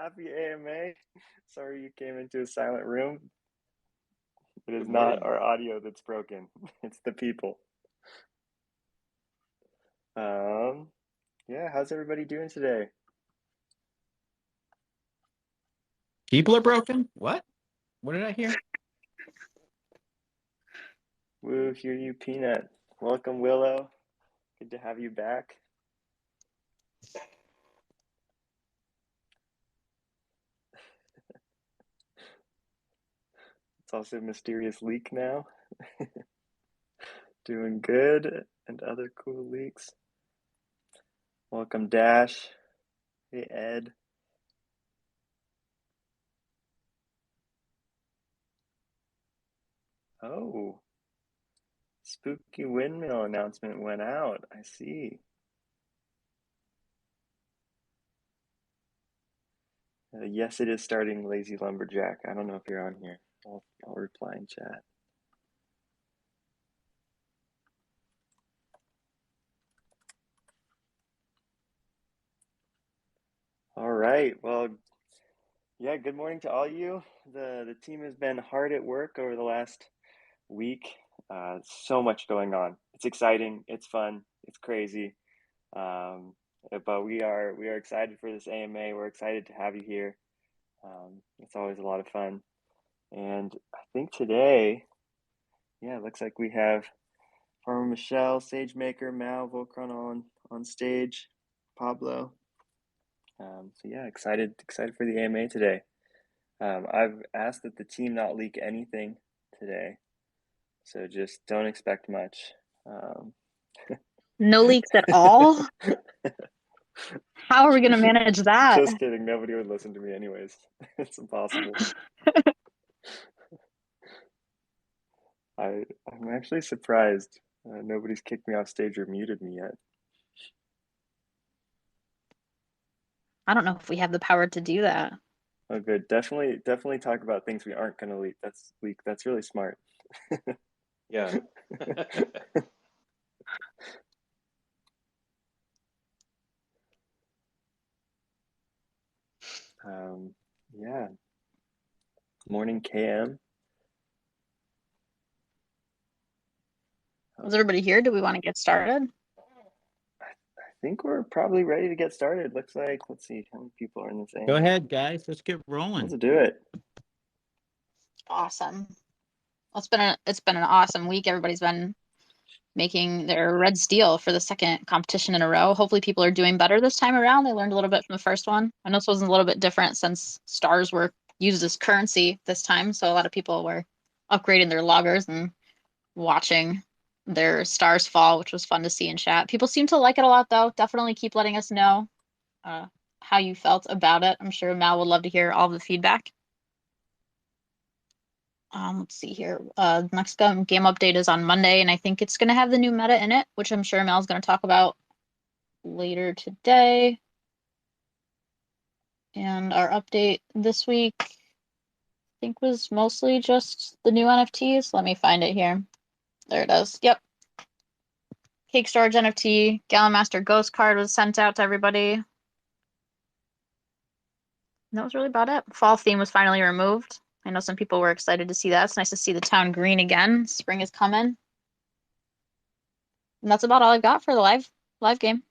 Happy AMA. Sorry you came into a silent room. It is Good not morning. our audio that's broken. It's the people. Yeah, how's everybody doing today? People are broken? What? What did I hear? Woo, hear you, Peanut. Welcome, Willow. Good to have you back. It's also Mysterious Leak now. Doing good, and other cool leaks. Welcome, Dash. Hey, Ed. Oh, spooky windmill announcement went out. I see. Yes, it is starting, Lazy Lumberjack. I don't know if you're on here. I'll reply in chat. All right. Well, yeah, good morning to all you. The team has been hard at work over the last week. So much going on. It's exciting, it's fun, it's crazy. But we are excited for this AMA. We're excited to have you here. It's always a lot of fun. And I think today, yeah, it looks like we have Farmer Michelle, SageMaker, Mal, Volcron on stage, Pablo. So yeah, excited for the AMA today. I've asked that the team not leak anything today, so just don't expect much. No leaks at all? How are we going to manage that? Just kidding. Nobody would listen to me anyways. It's impossible. I'm actually surprised nobody's kicked me off stage or muted me yet. I don't know if we have the power to do that. Oh, good. Definitely talk about things we aren't going to leak. That's really smart. Yeah. Yeah. Morning, KM. Is everybody here? Do we want to get started? I think we're probably ready to get started. Looks like, let's see how many people are in this. Go ahead, guys. Let's get rolling. Let's do it. Awesome. Well, it's been an awesome week. Everybody's been making their red steel for the second competition in a row. Hopefully people are doing better this time around. They learned a little bit from the first one. I know this was a little bit different since stars were used as currency this time. So a lot of people were upgrading their loggers and watching their stars fall, which was fun to see in chat. People seem to like it a lot though. Definitely keep letting us know how you felt about it. I'm sure Mal would love to hear all the feedback. Let's see here. Next game update is on Monday, and I think it's going to have the new meta in it, which I'm sure Mal's going to talk about later today. And our update this week, I think, was mostly just the new NFTs. Let me find it here. There it is. Yep. Cake Storage NFT, Gala Master Ghost card was sent out to everybody. And that was really about it. Fall theme was finally removed. I know some people were excited to see that. It's nice to see the town green again. Spring is coming. And that's about all I've got for the live game.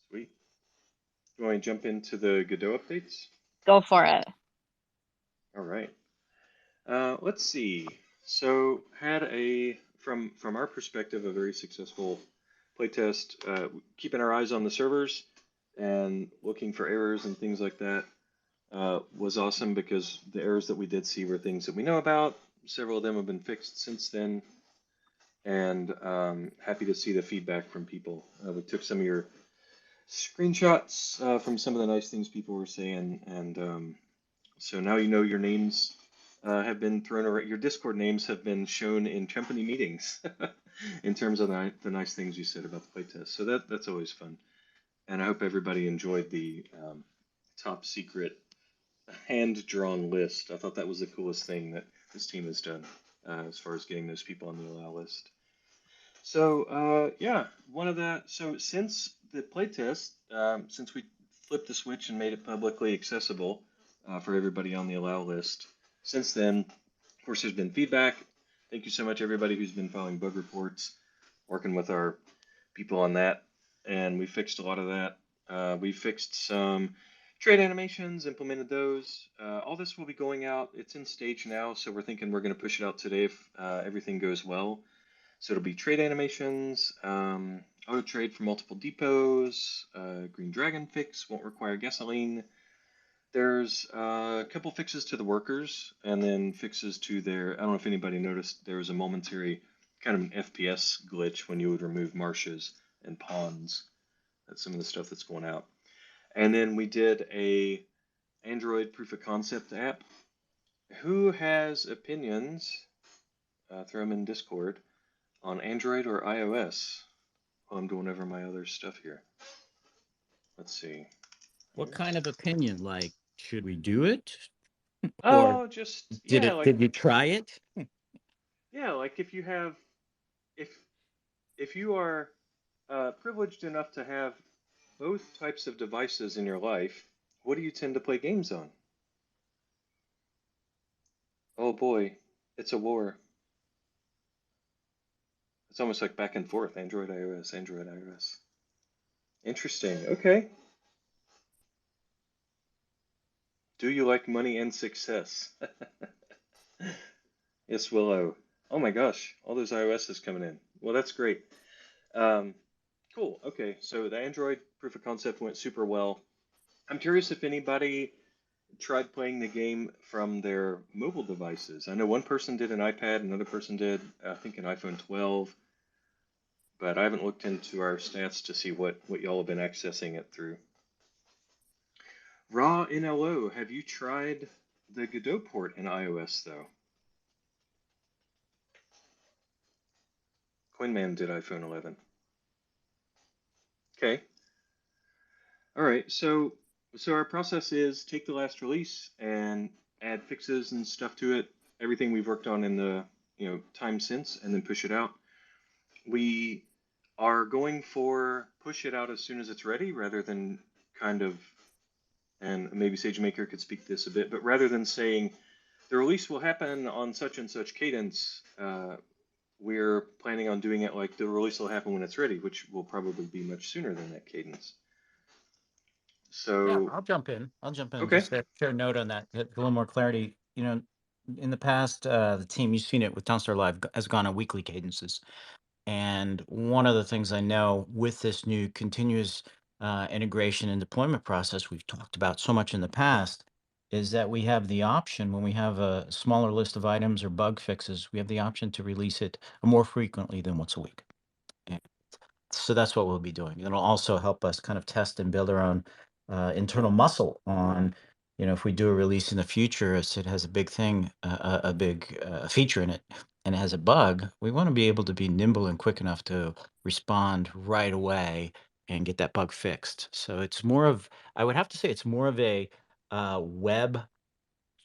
Sweet. You want to jump into the Godot updates? Go for it. All right. Let's see. So had from our perspective, a very successful playtest. Keeping our eyes on the servers and looking for errors and things like that was awesome because the errors that we did see were things that we know about. Several of them have been fixed since then, and happy to see the feedback from people. We took some of your screenshots from some of the nice things people were saying, and so now you know your names have been thrown around. Your Discord names have been shown in company meetings in terms of the nice things you said about the playtest. So that's always fun, and I hope everybody enjoyed the top secret hand-drawn list. I thought that was the coolest thing that this team has done as far as getting those people on the allow list. So yeah, one of the so since the playtest, since we flipped the switch and made it publicly accessible for everybody on the allow list, since then, of course, there's been feedback. Thank you so much, everybody who's been filing bug reports, working with our people on that, and we fixed a lot of that. We fixed some trade animations, implemented those. All this will be going out. It's in stage now, so we're thinking we're going to push it out today if everything goes well. So it'll be trade animations, auto trade for multiple depots, green dragon fix, won't require gasoline. There's a couple fixes to the workers, and then fixes to their, I don't know if anybody noticed, there was a momentary kind of an FPS glitch when you would remove marshes and ponds. That's some of the stuff that's going out. And then we did a Android proof of concept app. Who has opinions, throw them in Discord, on Android or iOS? Well, I'm going over my other stuff here. Let's see. What kind of opinion? Like, should we do it? Or Oh, just did yeah, it? like Did you try it? yeah, like if you have if if you are privileged enough to have both types of devices in your life, what do you tend to play games on? Oh boy, it's a war. It's almost like back and forth, Android, iOS, Android, iOS. Interesting. Okay. Do you like money and success? Yes, Willow. Oh my gosh, all those iOSs coming in. Well, that's great. Um, cool. Okay, so the Android proof of concept went super well. I'm curious if anybody tried playing the game from their mobile devices. I know one person did an iPad, another person did, I think, an iPhone 12, but I haven't looked into our stats to see what y'all have been accessing it through. Raw NLO, have you tried the Godot port in iOS though? Coinman did iPhone 11. Okay. All right. So our process is take the last release and add fixes and stuff to it, everything we've worked on in the time since, and then push it out. We are going for push it out as soon as it's ready, rather than kind of, and maybe SageMaker could speak this a bit, but rather than saying the release will happen on such and such cadence, we're planning on doing it like the release will happen when it's ready, which will probably be much sooner than that cadence. Yeah, So, I'll jump in. I'll jump in. okay. Just to share a note on that, get a little more clarity. In the past, the team, you've seen it with Townstar Live, has gone on weekly cadences. And one of the things I know with this new continuous integration and deployment process we've talked about so much in the past is that we have the option when we have a smaller list of items or bug fixes, we have the option to release it more frequently than once a week. So that's what we'll be doing. It'll also help us kind of test and build our own internal muscle on, if we do a release in the future, if it has a big thing, a big feature in it, and it has a bug, we want to be able to be nimble and quick enough to respond right away and get that bug fixed. So it's more of, I would have to say, it's more of a web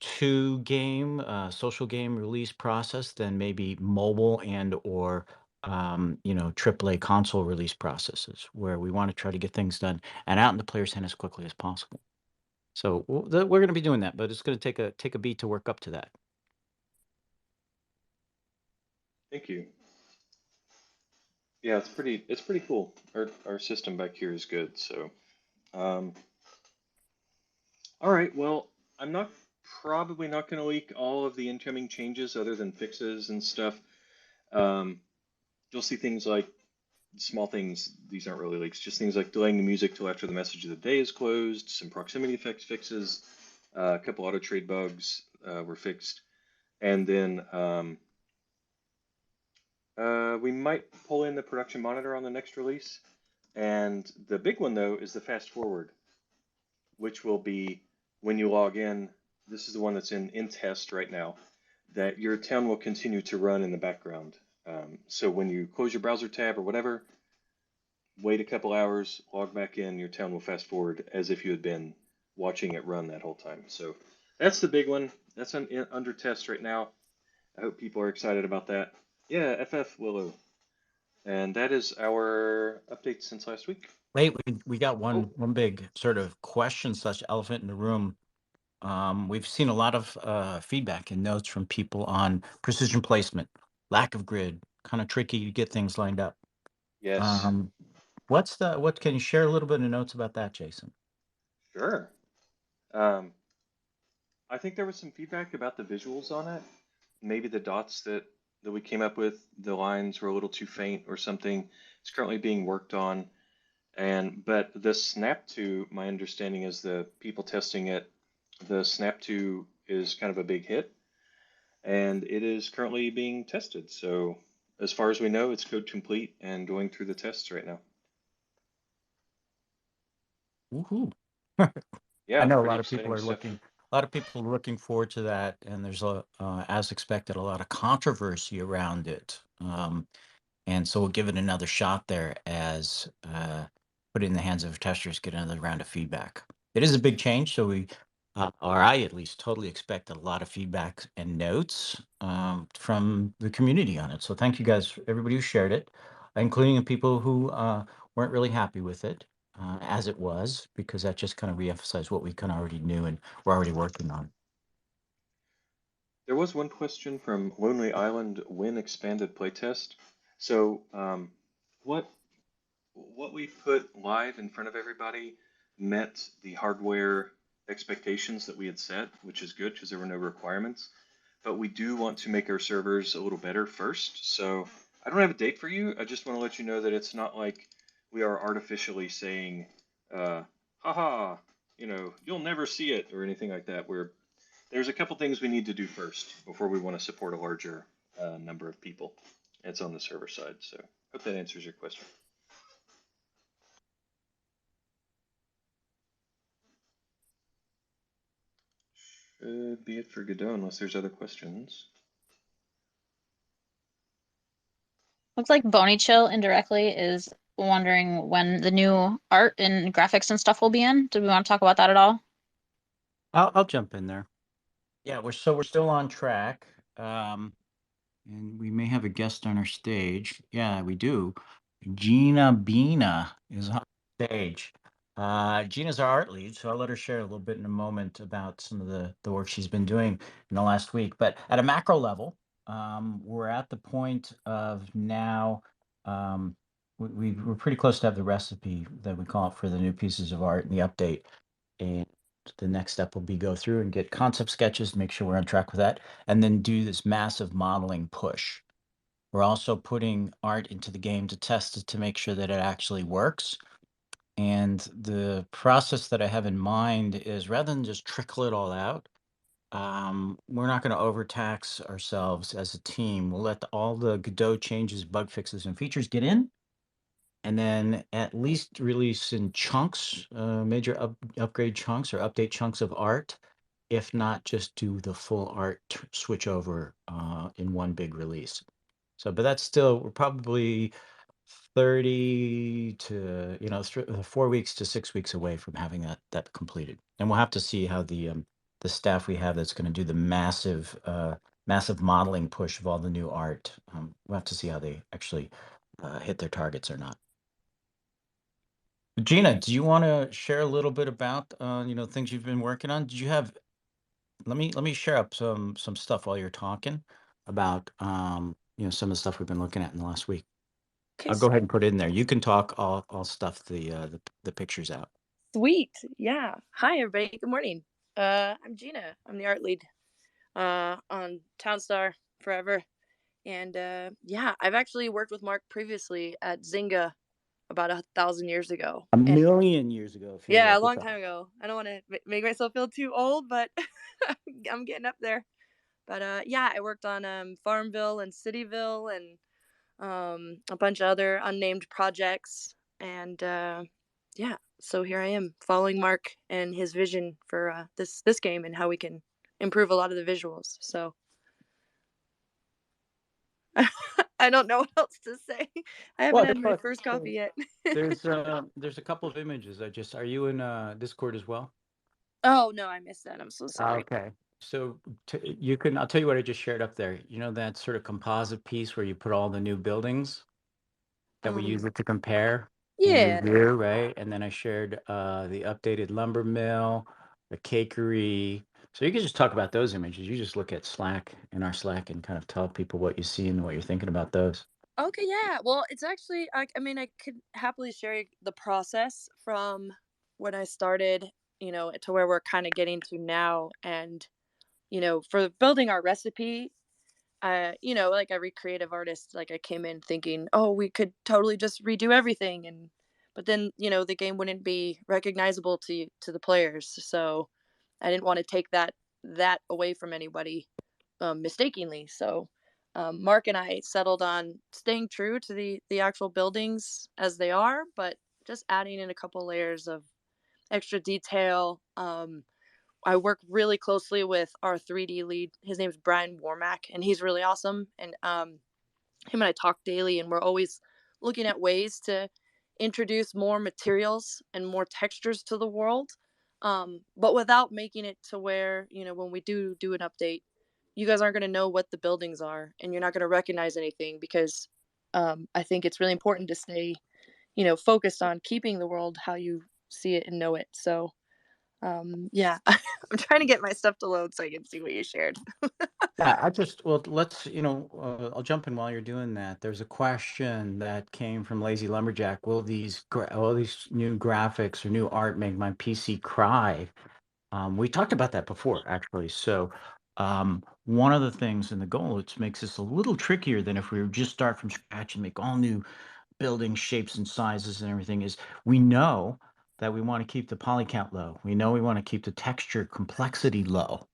to game, social game release process than maybe mobile and or AAA console release processes where we want to try to get things done and out in the player's hand as quickly as possible. So we're going to be doing that, but it's going to take a beat to work up to that. Thank you. Yeah, it's pretty cool. Our system back here is good. So, all right. Well, I'm not probably not going to leak all of the incoming changes other than fixes and stuff. Um, you'll see things like small things. These aren't really leaks. Just things like delaying the music till after the message of the day is closed. Some proximity effects fixes. A couple auto trade bugs were fixed, and then we might pull in the production monitor on the next release. And the big one, though, is the fast forward, which will be when you log in. This is the one that's in test right now, that your town will continue to run in the background. So when you close your browser tab or whatever, wait a couple hours, log back in, your town will fast forward as if you had been watching it run that whole time. So that's the big one. That's under test right now. I hope people are excited about that. Yeah, FF Willow. And that is our update since last week. Wait, we got Oh, one big sort of question slash elephant in the room. We've seen a lot of feedback and notes from people on precision placement, lack of grid, kind of tricky to get things lined up. yes, Um, what can you share a little bit of notes about that, Jason? sure. Um, I think there was some feedback about the visuals on it. Maybe the dots that we came up with, the lines were a little too faint or something. It's currently being worked on. But the snap to, my understanding is the people testing it, the snap to is kind of a big hit, and it is currently being tested. So as far as we know, it's code complete and going through the tests right now. Woohoo! I Yeah, know pretty exciting stuff. a lot of people are looking forward to that, and there's as expected, a lot of controversy around it. And so we'll give it another shot there as put it in the hands of testers, get another round of feedback. It is a big change, so or I at least, totally expect a lot of feedback and notes from the community on it. So thank you guys, everybody who shared it, including the people who weren't really happy with it as it was, because that just kind of reemphasized what we kind of already knew and we're already working on. There was one question from Lonely Island when expanded playtest. So what what we put live in front of everybody met the hardware expectations that we had set, which is good because there were no requirements. But we do want to make our servers a little better first. So I don't have a date for you. I just want to let you know that it's not like we are artificially saying, haha, you'll never see it or anything like that. There's a couple things we need to do first before we want to support a larger number of people. It's on the server side. So hope that answers your question. Should be it for Godot unless there's other questions. Looks like Boney Chill indirectly is wondering when the new art and graphics and stuff will be in. Did we want to talk about that at all? I'll jump in there. Yeah, we're still on track. And we may have a guest on our stage. Yeah, we do. Gina Bina is on stage. Gina's our art lead, so I'll let her share a little bit in a moment about some of the work she's been doing in the last week. But at a macro level, we're at the point of now, we're pretty close to have the recipe that we call it for the new pieces of art and the update. And the next step will be go through and get concept sketches, make sure we're on track with that, and then do this massive modeling push. We're also putting art into the game to test it to make sure that it actually works. And the process that I have in mind is rather than just trickle it all out, we're not going to overtax ourselves as a team. We'll let all the Godot changes, bug fixes, and features get in, and then at least release in chunks, major upgrade chunks or update chunks of art, if not just do the full art switch over in one big release. So, but that's still, we're probably 30 to, 4 weeks to 6 weeks away from having that completed. And we'll have to see how the staff we have that's going to do the massive modeling push of all the new art. We'll have to see how they actually hit their targets or not. Gina, do you want to share a little bit about things you've been working on? Did you have let me share up some stuff while you're talking about some of the stuff we've been looking at in the last week. Okay, I'll go ahead and put it in there. You can talk. I'll stuff the pictures out. sweet. Yeah. Hi, everybody. Good morning. I'm Gina. I'm the art lead on Townstar Forever. And yeah, I've actually worked with Mark previously at Zynga about 1,000 years ago. A And million years ago, if you yeah, a look long this up. time ago. I don't want to make myself feel too old, but I'm getting up there. But yeah, I worked on Farmville and Cityville and a bunch of other unnamed projects. And yeah, so here I am following Mark and his vision for this game and how we can improve a lot of the visuals. So I don't know what else to say. I haven't Well, had my first coffee yet. there's a couple of images. Are you in Discord as well? Oh no, I missed that. I'm so sorry. Okay. So I'll tell you what I just shared up there. You know that sort of composite piece where you put all the new buildings? that we use it to compare and Yeah. review, right? And then I shared the updated lumber mill, the cakery. So you can just talk about those images. You just look at Slack in our Slack and kind of tell people what you see and what you're thinking about those. Okay, yeah. Well, it's actually I mean, I could happily share the process from when I started, to where we're kind of getting to now. And, for building our recipe, like every creative artist, like I came in thinking, oh, we could totally just redo everything, and but then the game wouldn't be recognizable to the players. So I didn't want to take that away from anybody mistakenly. So Mark and I settled on staying true to the actual buildings as they are, but just adding in a couple layers of extra detail. I work really closely with our 3D lead. His name's Brian Warmack, and he's really awesome. And him and I talk daily, and we're always looking at ways to introduce more materials and more textures to the world, but without making it to where when we do an update, you guys aren't going to know what the buildings are, and you're not going to recognize anything because I think it's really important to stay focused on keeping the world how you see it and know it. So yeah, I'm trying to get my stuff to load so I can see what you shared. Yeah, well, let's, I'll jump in while you're doing that. There's a question that came from Lazy Lumberjack. Will all these new graphics or new art make my PC cry? We talked about that before, actually. So, one of the things in the goal, it makes this a little trickier than if we were just start from scratch and make all new building shapes and sizes and everything, is we know that we want to keep the poly count low. We know we want to keep the texture complexity low.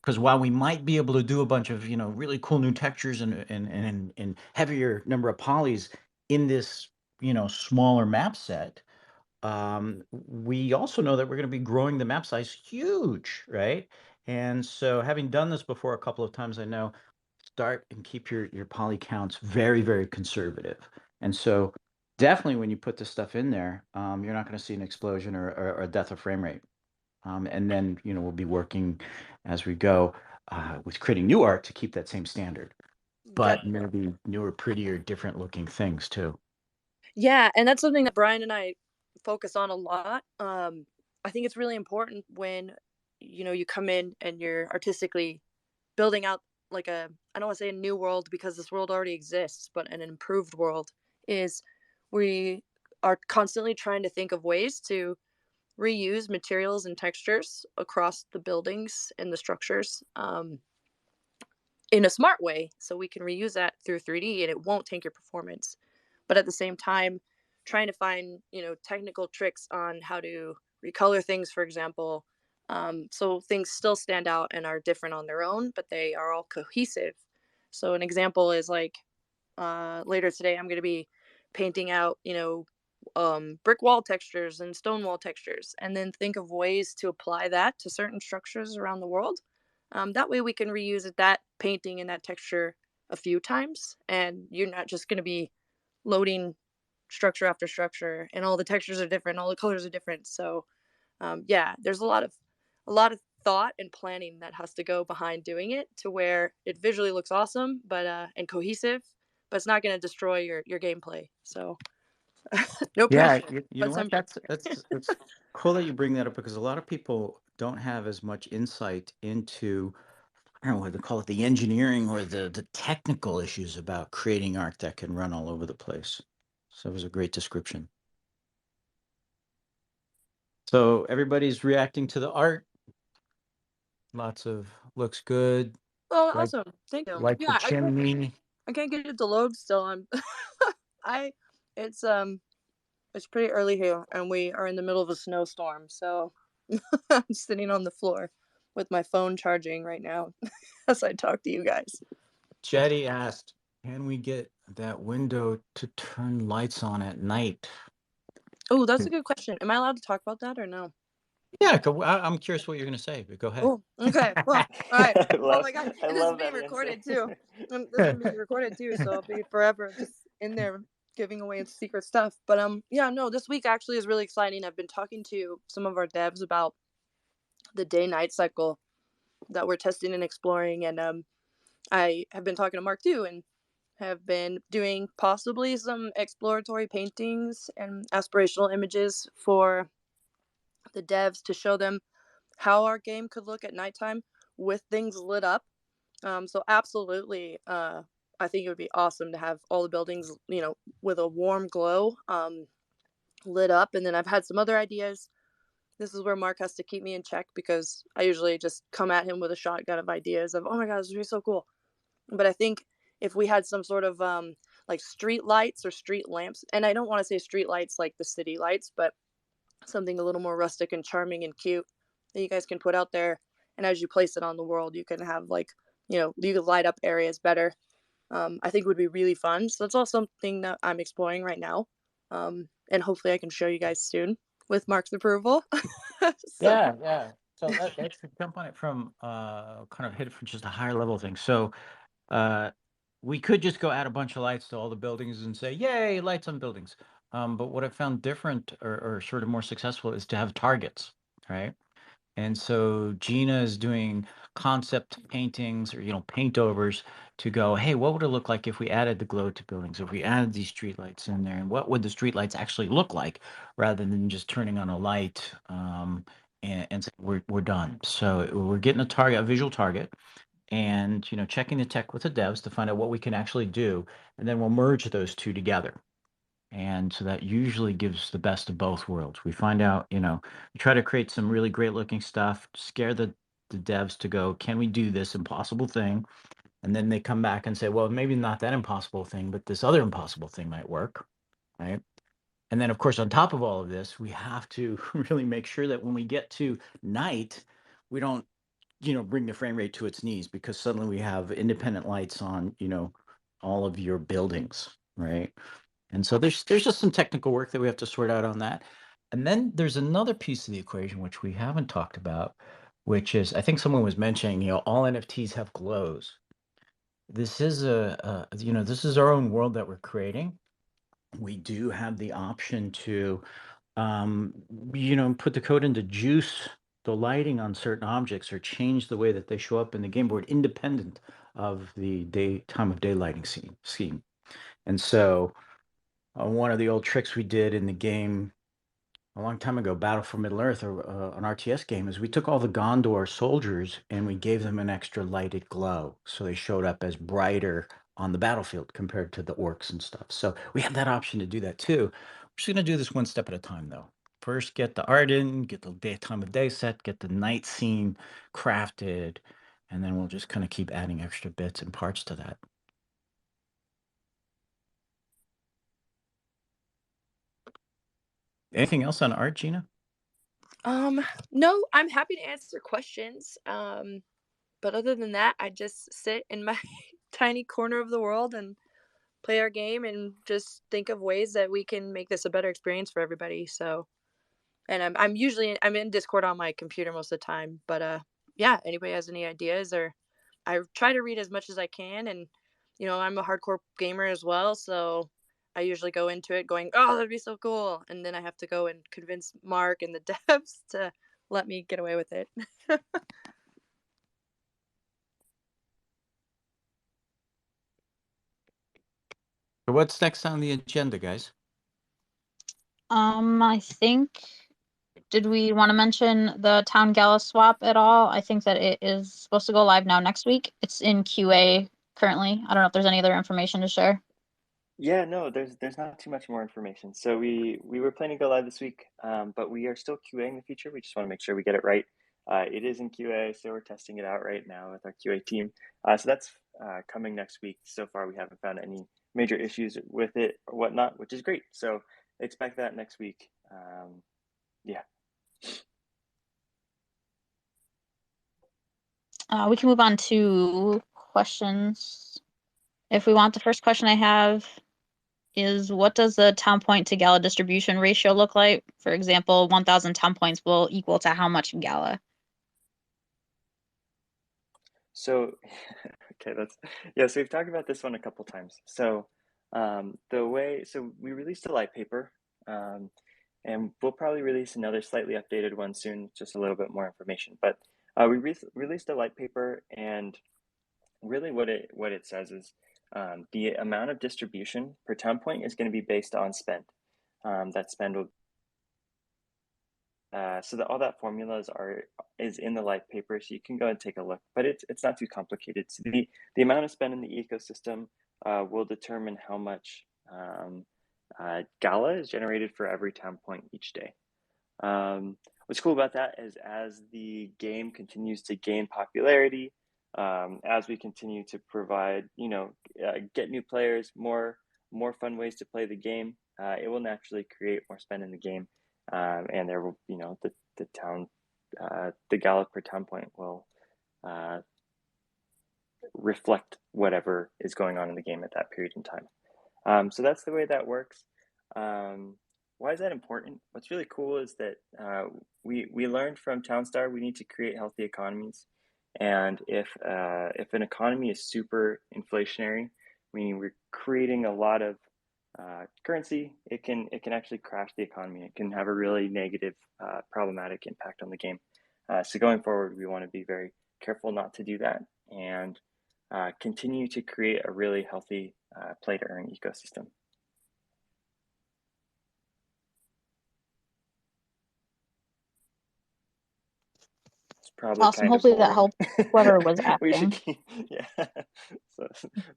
Because while we might be able to do a bunch of, really cool new textures and heavier number of polys in this, smaller map set, we also know that we're going to be growing the map size huge, right? And so, having done this before a couple of times, I know start and keep your poly counts very, very conservative. And so, definitely when you put this stuff in there, you're not going to see an explosion or a death of frame rate. And then, we'll be working as we go with creating new art to keep that same standard, Got but maybe newer, prettier, different looking things too. Yeah, and that's something that Brian and I focus on a lot. I think it's really important when you come in and you're artistically building out like I don't want to say a new world because this world already exists, but an improved world is we are constantly trying to think of ways to reuse materials and textures across the buildings and the structures. In a smart way so we can reuse that through 3D and it won't tank your performance. But at the same time, trying to find, technical tricks on how to recolor things, for example, so things still stand out and are different on their own, but they are all cohesive. So an example is like later today, I'm going to be painting out, brick wall textures and stone wall textures, and then think of ways to apply that to certain structures around the world. That way, we can reuse that painting and that texture a few times, and you're not just going to be loading structure after structure, and all the textures are different, all the colors are different. So, yeah, there's a lot of thought and planning that has to go behind doing it to where it visually looks awesome, but and cohesive, but it's not going to destroy your gameplay. So no Yeah, pressure, you know but what? some pressure. That's cool that you bring that up because a lot of people don't have as much insight into, I don't know what to call it, the engineering or the technical issues about creating art that can run all over the place. So it was a great description. So everybody's reacting to the art. Lots of looks good. Oh, Like awesome! Thank you. like the Yeah, chimney. I can't get it to load still. I'm I it's it's pretty early here, and we are in the middle of a snowstorm, so I'm sitting on the floor with my phone charging right now as I talk to you guys. Jetty asked, "Can we get that window to turn lights on at night?" Oh, that's a good question. Am I allowed to talk about that or no? Yeah, I'm curious what you're going to say, but go ahead. Oh, okay. Well, all right. I Oh love my god, I and this is love being that answer. recorded too. This is being recorded too, so I'll be forever just in there giving away secret stuff. But yeah, no, this week actually is really exciting. I've been talking to some of our devs about the day-night cycle that we're testing and exploring, and I have been talking to Mark too, and have been doing possibly some exploratory paintings and aspirational images for the devs to show them how our game could look at nighttime with things lit up. So absolutely, I think it would be awesome to have all the buildings, with a warm glow, lit up. And then I've had some other ideas. This is where Mark has to keep me in check because I usually just come at him with a shotgun of ideas of, oh my god, this would be so cool. But I think if we had some sort of like street lights or street lamps, and I don't want to say street lights like the city lights, but something a little more rustic and charming and cute that you guys can put out there. And as you place it on the world, you can have like, you could light up areas better. I think would be really fun. So that's all something that I'm exploring right now. And hopefully I can show you guys soon with Mark's approval. So, Yeah. So let's jump on it from kind of hit it from just a higher level thing. So uh, we could just go add a bunch of lights to all the buildings and say, "Yay, lights on buildings." But what I found different or sort of more successful is to have targets, right? And so Gina is doing concept paintings or paint overs to go, hey, what would it look like if we added the glow to buildings, if we added these streetlights in there, and what would the streetlights actually look like, rather than just turning on a light and saying we're done. So we're getting a visual target, and checking the tech with the devs to find out what we can actually do, and then we'll merge those two together. And so that usually gives the best of both worlds. We find out, we try to create some really great looking stuff, scare the devs to go, can we do this impossible thing? And then they come back and say, well, maybe not that impossible thing, but this other impossible thing might work, right? And then, of course, on top of all of this, we have to really make sure that when we get to night, we don't, bring the frame rate to its knees, because suddenly we have independent lights on, all of your buildings, right? And so there's just some technical work that we have to sort out on that. And then there's another piece of the equation which we haven't talked about, which is, I think someone was mentioning, all NFTs have glows. This is this is our own world that we're creating. We do have the option to um, put the code into juice the lighting on certain objects or change the way that they show up in the game board independent of the time of day lighting scheme. And so one of the old tricks we did in the game a long time ago, Battle for Middle Earth, or an RTS game, is we took all the Gondor soldiers and we gave them an extra lighted glow, so they showed up as brighter on the battlefield compared to the orcs and stuff. So we have that option to do that too. We're just gonna do this one step at a time, though. First, get the art in, get the time of day set, get the night scene crafted, and then we'll just kind of keep adding extra bits and parts to that. Anything else on art, Gina? no, I'm happy to answer questions. But other than that, I just sit in my tiny corner of the world and play our game and just think of ways that we can make this a better experience for everybody. So, and I'm usually I'm in Discord on my computer most of the time, but yeah, anybody has any ideas, or I try to read as much as I can, and I'm a hardcore gamer as well, so I usually go into it going, "Oh, that'd be so cool." And then I have to go and convince Mark and the devs to let me get away with it. So what's next on the agenda, guys? I think, did we want to mention the Town Gala swap at all? I think that it is supposed to go live now next week. It's in QA currently. I don't know if there's any other information to share. Yeah, no, there's not too much more information. So we were planning to go live this week, but we are still QAing the feature. We just want to make sure we get it right. It is in QA, so we're testing it out right now with our QA team. So that's coming next week. So far, we haven't found any major issues with it or whatnot, which is great. So expect that next week. Yeah. We can move on to questions. If we want, the first question I have is, what does the town point to Gala distribution ratio look like? For example, 1,000 town points will equal to how much Gala? So, okay, yeah. So we've talked about this one a couple times. So, so we released a light paper, um, and we'll probably release another slightly updated one soon, just a little bit more information. But we released a light paper, and really what it says is The amount of distribution per town point is going to be based on spend. That spend will so that all that formulas is in the light paper, so you can go and take a look. But it's not too complicated. So the amount of spend in the ecosystem will determine how much Gala is generated for every town point each day. What's cool about that is as the game continues to gain popularity, as we continue to provide, get new players, more fun ways to play the game, it will naturally create more spend in the game, and there will, the town, the Gala per town point will reflect whatever is going on in the game at that period in time. So that's the way that works. Why is that important? What's really cool is that we learned from Townstar we need to create healthy economies, and if an economy is super inflationary, meaning we're creating a lot of currency, it can actually crash the economy. It can have a really negative, problematic impact on the game. So going forward, we want to be very careful not to do that and continue to create a really healthy play to earn ecosystem. It's probably Awesome. kind of Hopefully that boring. helped whoever was We should asking. keep, yeah. So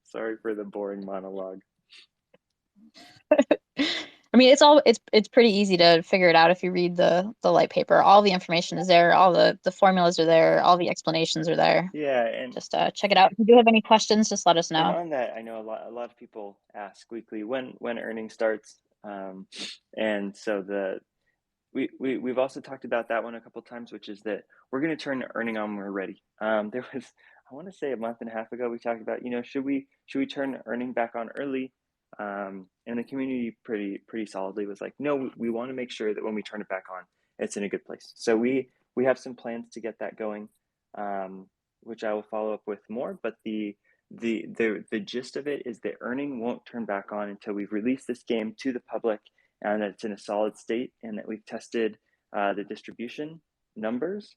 sorry for the boring monologue. I mean, it's pretty easy to figure it out if you read the light paper. All the information is there, all the formulas are there, all the explanations are there. Yeah, and Just check it out. If you do have any questions, just let us and know. on that, I know a lot of people ask weekly when earning starts, and so we've also talked about that one a couple of times, which is that we're going to turn earning on when we're ready. There was, I want to say, a month and a half ago, we talked about, should we turn earning back on early? And the community pretty solidly was like, no, we want to make sure that when we turn it back on, it's in a good place. So we have some plans to get that going, which I will follow up with more. But the gist of it is that earning won't turn back on until we've released this game to the public and that it's in a solid state and that we've tested the distribution numbers,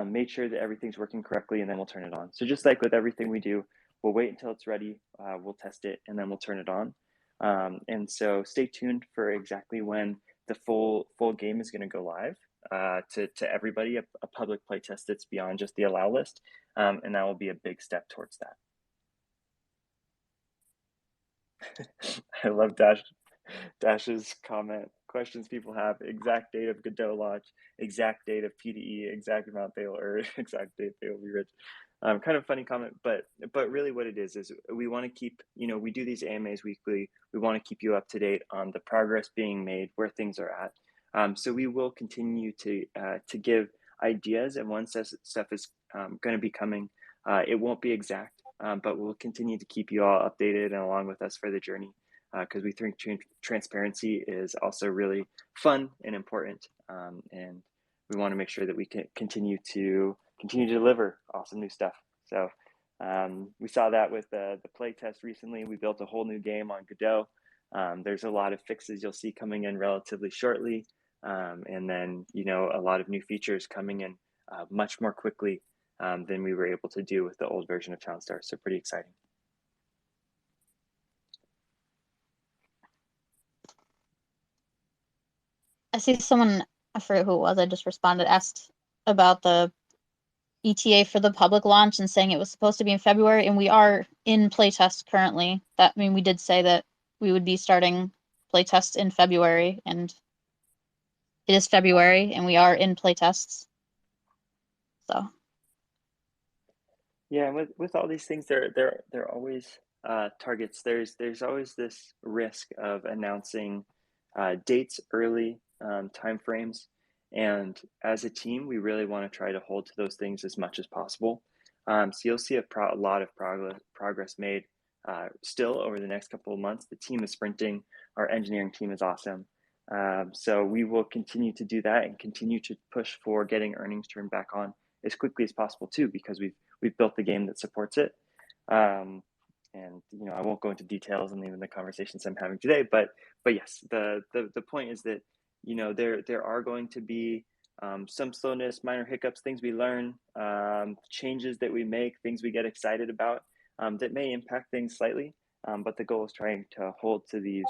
made sure that everything's working correctly, and then we'll turn it on. So just like with everything we do, we'll wait until it's ready, we'll test it, and then we'll turn it on. And so stay tuned for exactly when the full game is going to go live to everybody, a public playtest that's beyond just the allow list, and that will be a big step towards that. I love Dash's comment. Questions people have: exact date of Godot launch, exact date of PDE, exact amount they will earn, exact date they will be rich. Kind of funny comment, but really what it is we want to keep, we do these AMAs weekly. We want to keep you up to date on the progress being made, where things are at. So we will continue to give ideas, and once stuff is going to be coming, it won't be exact, but we'll continue to keep you all updated and along with us for the journey, because we think transparency is also really fun and important, and we want to make sure that we can continue to deliver awesome new stuff. So we saw that with the play test recently. We built a whole new game on Godot. There's a lot of fixes you'll see coming in relatively shortly, and then a lot of new features coming in much more quickly than we were able to do with the old version of Townstar. So pretty exciting. I see someone, I forget who it was, I just responded, asked about the ETA for the public launch and saying it was supposed to be in February, and we are in playtest currently. We did say that we would be starting playtest in February, and it is February, and we are in playtests. So yeah, with all these things, they're always targets. There's always this risk of announcing dates early, timeframes, and as a team, we really want to try to hold to those things as much as possible. So you'll see a lot of progress made still over the next couple of months. The team is sprinting. Our engineering team is awesome. So we will continue to do that and continue to push for getting earnings turned back on as quickly as possible too, because we've built the game that supports it. And I won't go into details and even the conversations I'm having today, but yes, the point is that there are going to be some slowness, minor hiccups, things we learn, changes that we make, things we get excited about, that may impact things slightly. but the goal is trying to hold to these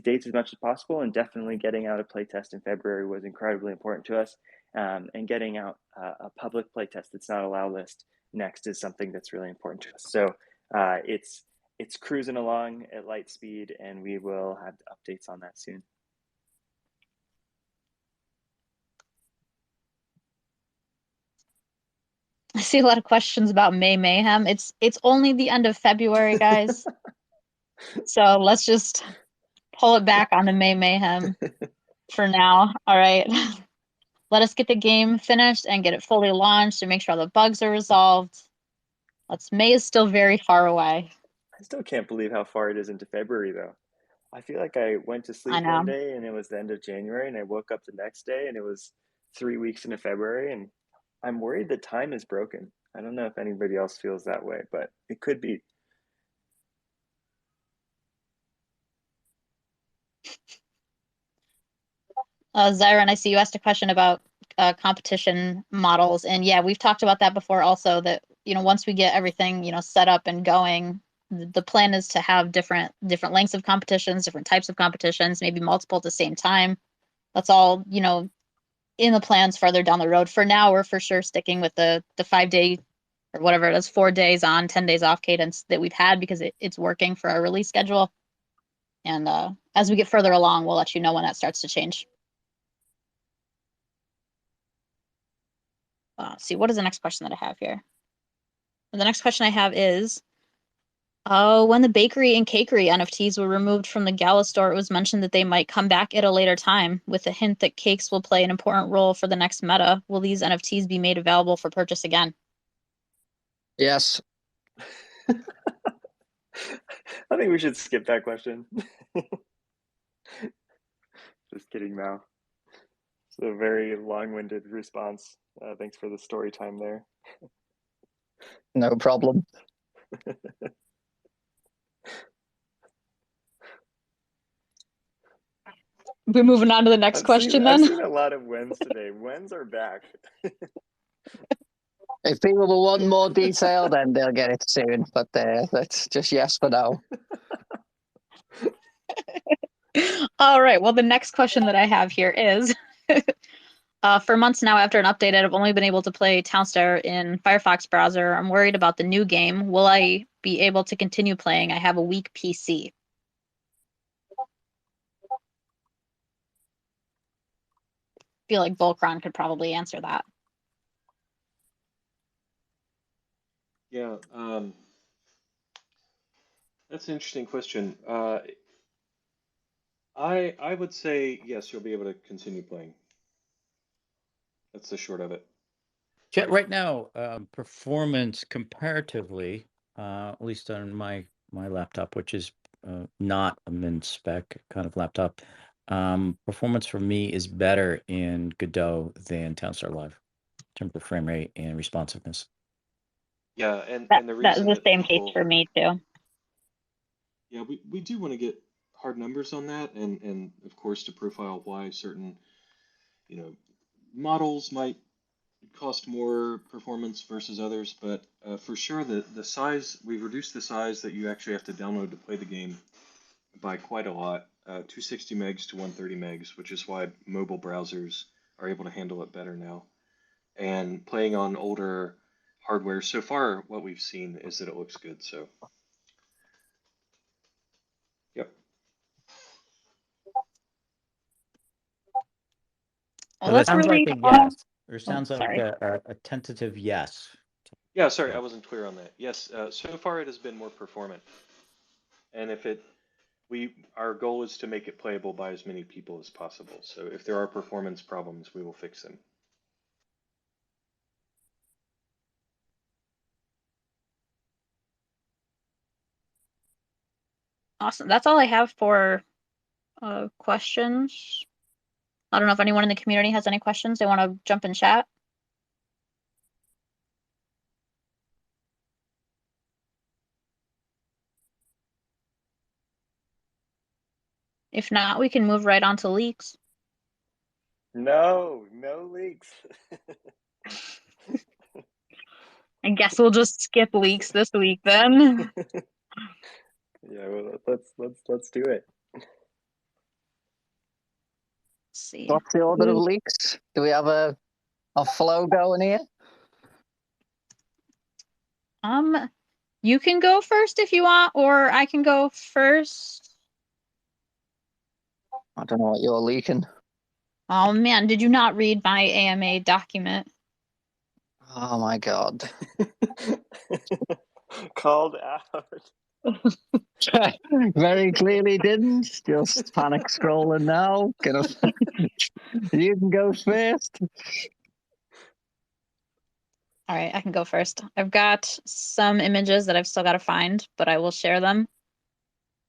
dates as much as possible, and definitely getting out a playtest in February was incredibly important to us. And getting out a public playtest that's not a allow list next is something that's really important to us. So it's cruising along at light speed, and we will have updates on that soon. I see a lot of questions about May Mayhem. It's only the end of February, guys. So let's just pull it back on the May Mayhem for now. All right. Let us get the game finished and get it fully launched and make sure all the bugs are resolved. May is still very far away. I still can't believe how far it is into February, though. I feel like I went to I sleep know. one day and it was the end of January, and I woke up the next day and it was 3 weeks into February, and I'm worried the time is broken. I don't know if anybody else feels that way, but it could be. Zyron, I see you asked a question about competition models, and yeah, we've talked about that before also, that once we get everything set up and going, the plan is to have different lengths of competitions, different types of competitions, maybe multiple at the same time. That's all in the plans further down the road. For now, we're for sure sticking with the 5 day or whatever it is, 4 days on, 10 days off cadence that we've had, because it's working for our release schedule. And as we get further along, we'll let you know when that starts to change. Let's see, what is the next question that I have here? The next question I have is, when the bakery and cakery NFTs were removed from the Gala store, it was mentioned that they might come back at a later time, with a hint that cakes will play an important role for the next meta. Will these NFTs be made available for purchase again? Yes. I think we should skip that question. Just kidding, Mal. It's a very long-winded response. Thanks for the story time there. No problem. We're moving on to the next question then. I've seen a lot of whens today. Whens are back. If people will want more detail, then they'll get it soon. But that's just yes for now. All right. Well, the next question that I have here is, for months now after an update, I've only been able to play Townstar in Firefox browser. I'm worried about the new game. Will I be able to continue playing? I have a weak PC. Feel like Volcron could probably answer that. Yeah, that's an interesting question. I would say yes, you'll be able to continue playing. That's the short of it. Right now, performance comparatively, at least on my laptop, which is not a min spec kind of laptop, performance for me is better in Godot than Townstar Live in terms of frame rate and responsiveness. Yeah, and the That's reason the that same case people, for me too. yeah, we do want to get hard numbers on that, and of course to profile why certain, models might cost more performance versus others, but for sure the size, we've reduced the size that you actually have to download to play the game by quite a lot, 260 megs to 130 megs, which is why mobile browsers are able to handle it better now. And playing on older hardware, so far what we've seen is that it looks good. So, yep. Well, So that that's sounds like really a yes, or sounds like sorry. a tentative yes. Yeah, sorry, I So, wasn't clear on that. Yes, so far it has been more performant, and if it our goal is to make it playable by as many people as possible. So if there are performance problems, we will fix them. Awesome. That's all I have for questions. I don't know if anyone in the community has any questions they want to jump in chat. If not, we can move right on to leaks. No leaks. I guess we'll just skip leaks this week then. Yeah, well, let's do it. Let's see. What's the order of leaks? Do we have a flow going here? You can go first if you want, or I can go first. I don't know what you're leaking. Oh man, did you not read my AMA document? Oh my god. Called out. Very clearly didn't. Just panic scrolling now. You can go first. All right, I can go first. I've got some images that I've still got to find, but I will share them.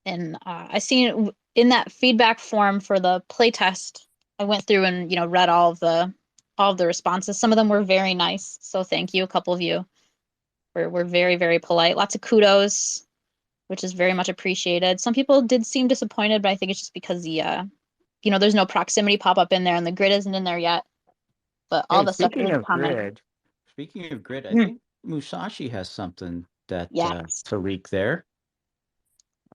And I seen in that feedback form for the playtest, I went through and read all of the responses. Some of them were very nice, so thank you. A couple of you were very, very polite. Lots of kudos, which is very much appreciated. Some people did seem disappointed, but I think it's just because there's no proximity pop-up in there and the grid isn't in there yet. But all Hey, the stuff is coming. speaking of grid, I Mm, think Musashi has something that yes. to leak there.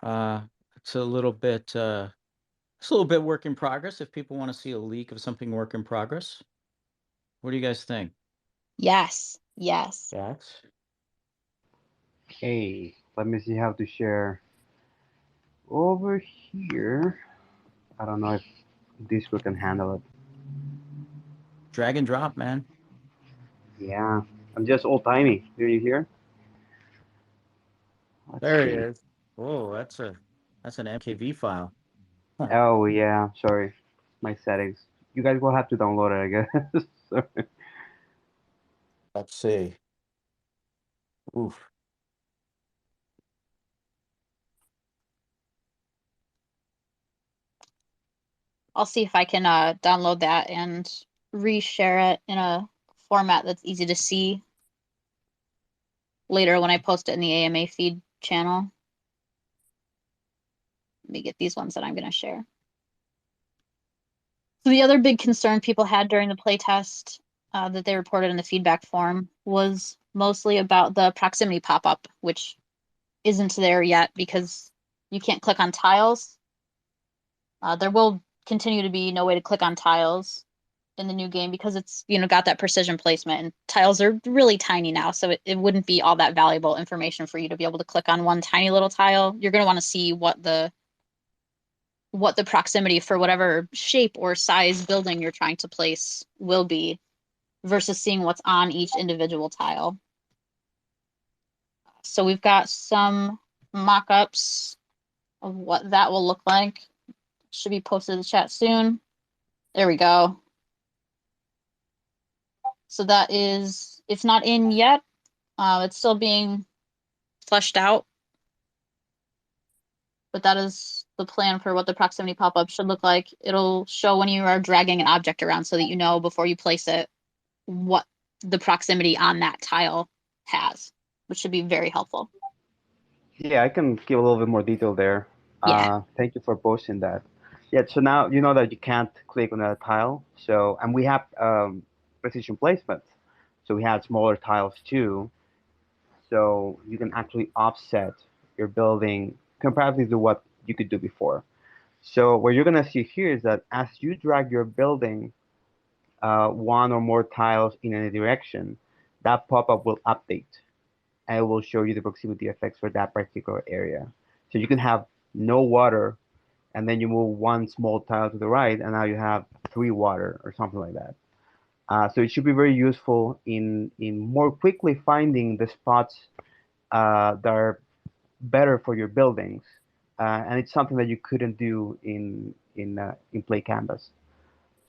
Uh, it's a little bit it's a little bit work in progress. If people want to see a leak of something work in progress, what do you guys think? Yes. Yes. Jax? Okay, let me see how to share over here. I don't know if Discord can handle it. Drag and drop, man. Yeah, I'm just old timey. Do you hear? Let's There it see. is. Whoa, that's an MKV file. Huh. Oh yeah, sorry, my settings. You guys will have to download it, I guess. Sorry. Let's see. Oof. I'll see if I can download that and reshare it in a format that's easy to see later when I post it in the AMA feed channel. Let me get these ones that I'm going to share. So the other big concern people had during the playtest that they reported in the feedback form was mostly about the proximity pop-up, which isn't there yet because you can't click on tiles. There will continue to be no way to click on tiles in the new game because it's got that precision placement, and tiles are really tiny now, so it wouldn't be all that valuable information for you to be able to click on one tiny little tile. You're going to want to see what the proximity for whatever shape or size building you're trying to place will be versus seeing what's on each individual tile. So we've got some mock-ups of what that will look like. Should be posted in the chat soon. There we go. So that is, it's not in yet. It's still being fleshed out, but that is the plan for what the proximity pop-up should look like. It'll show when you are dragging an object around so that you know before you place it what the proximity on that tile has, which should be very helpful. Yeah, I can give a little bit more detail there. Yeah. Thank you for posting that. Yeah, so now you know that you can't click on that tile. So, and we have precision placement. So we have smaller tiles too. So you can actually offset your building comparatively to what you could do before. So what you're gonna see here is that as you drag your building one or more tiles in any direction, that pop-up will update and it will show you the proximity effects for that particular area. So you can have no water and then you move one small tile to the right and now you have three water or something like that. So it should be very useful in more quickly finding the spots that are better for your buildings, and it's something that you couldn't do in Play Canvas.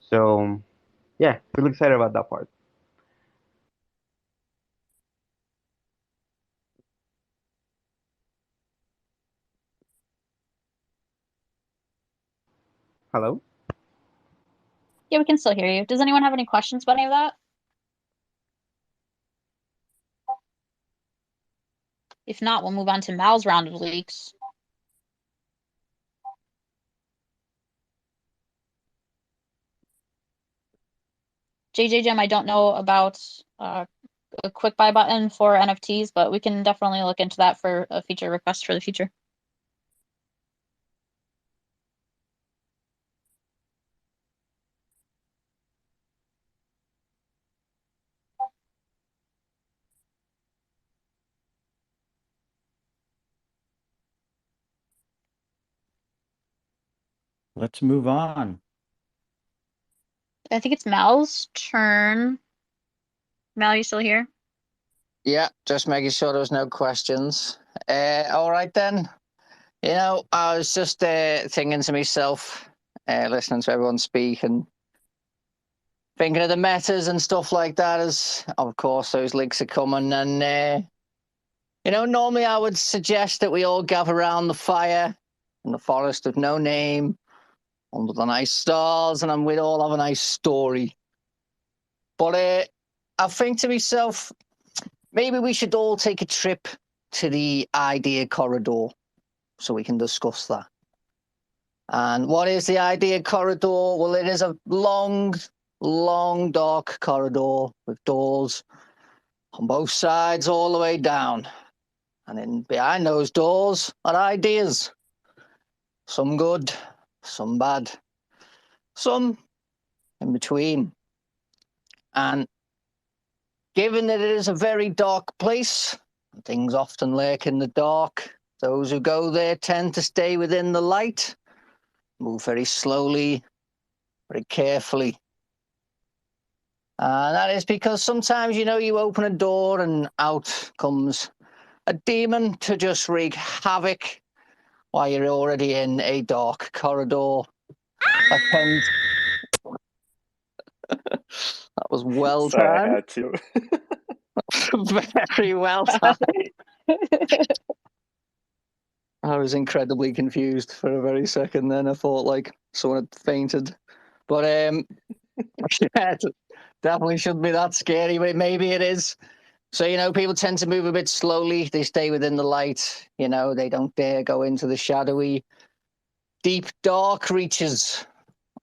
So yeah, really excited about that part. Hello. Yeah, we can still hear you. Does anyone have any questions about any of that? If not, we'll move on to Mal's round of leaks. JJ Gem, I don't know about a quick buy button for NFTs, but we can definitely look into that for a feature request for the future. Let's move on. I think it's Mel's turn. Mel, you still here? Yeah, just making sure there was no questions. All right then. You know, I was just thinking to myself, listening to everyone speak and thinking of the metas and stuff like that. As of course those leaks are coming, and you know, normally I would suggest that we all gather around the fire in the forest of no name, under the nice stars, and we'd all have a nice story. But I think to myself, maybe we should all take a trip to the idea corridor so we can discuss that. And what is the idea corridor? Well, it is a long, long, dark corridor with doors on both sides all the way down. And in behind those doors are ideas. Some good, some bad, some in between. And given that it is a very dark place, and things often lurk in the dark, those who go there tend to stay within the light, move very slowly, very carefully. That is because sometimes, you know, you open a door and out comes a demon to just wreak havoc while you're already in a dark corridor. That tends... That was well Sorry, I timed. had to. Very well timed. I was incredibly confused for a very second then. I thought like someone had fainted. But yeah, it definitely shouldn't be that scary, but maybe it is. So, you know, people tend to move a bit slowly. They stay within the light. You know, they don't dare go into the shadowy, deep, dark reaches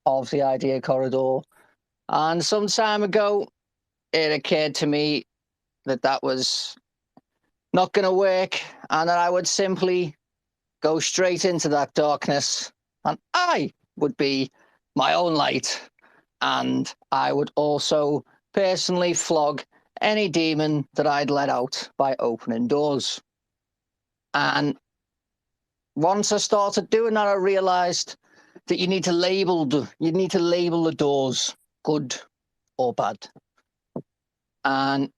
of the idea corridor. And some time ago, it occurred to me that that was not going to work and that I would simply go straight into that darkness and I would be my own light. And I would also personally flog any demon that I'd let out by opening doors. And once I started doing that, I realized that you need to label the doors good or bad. And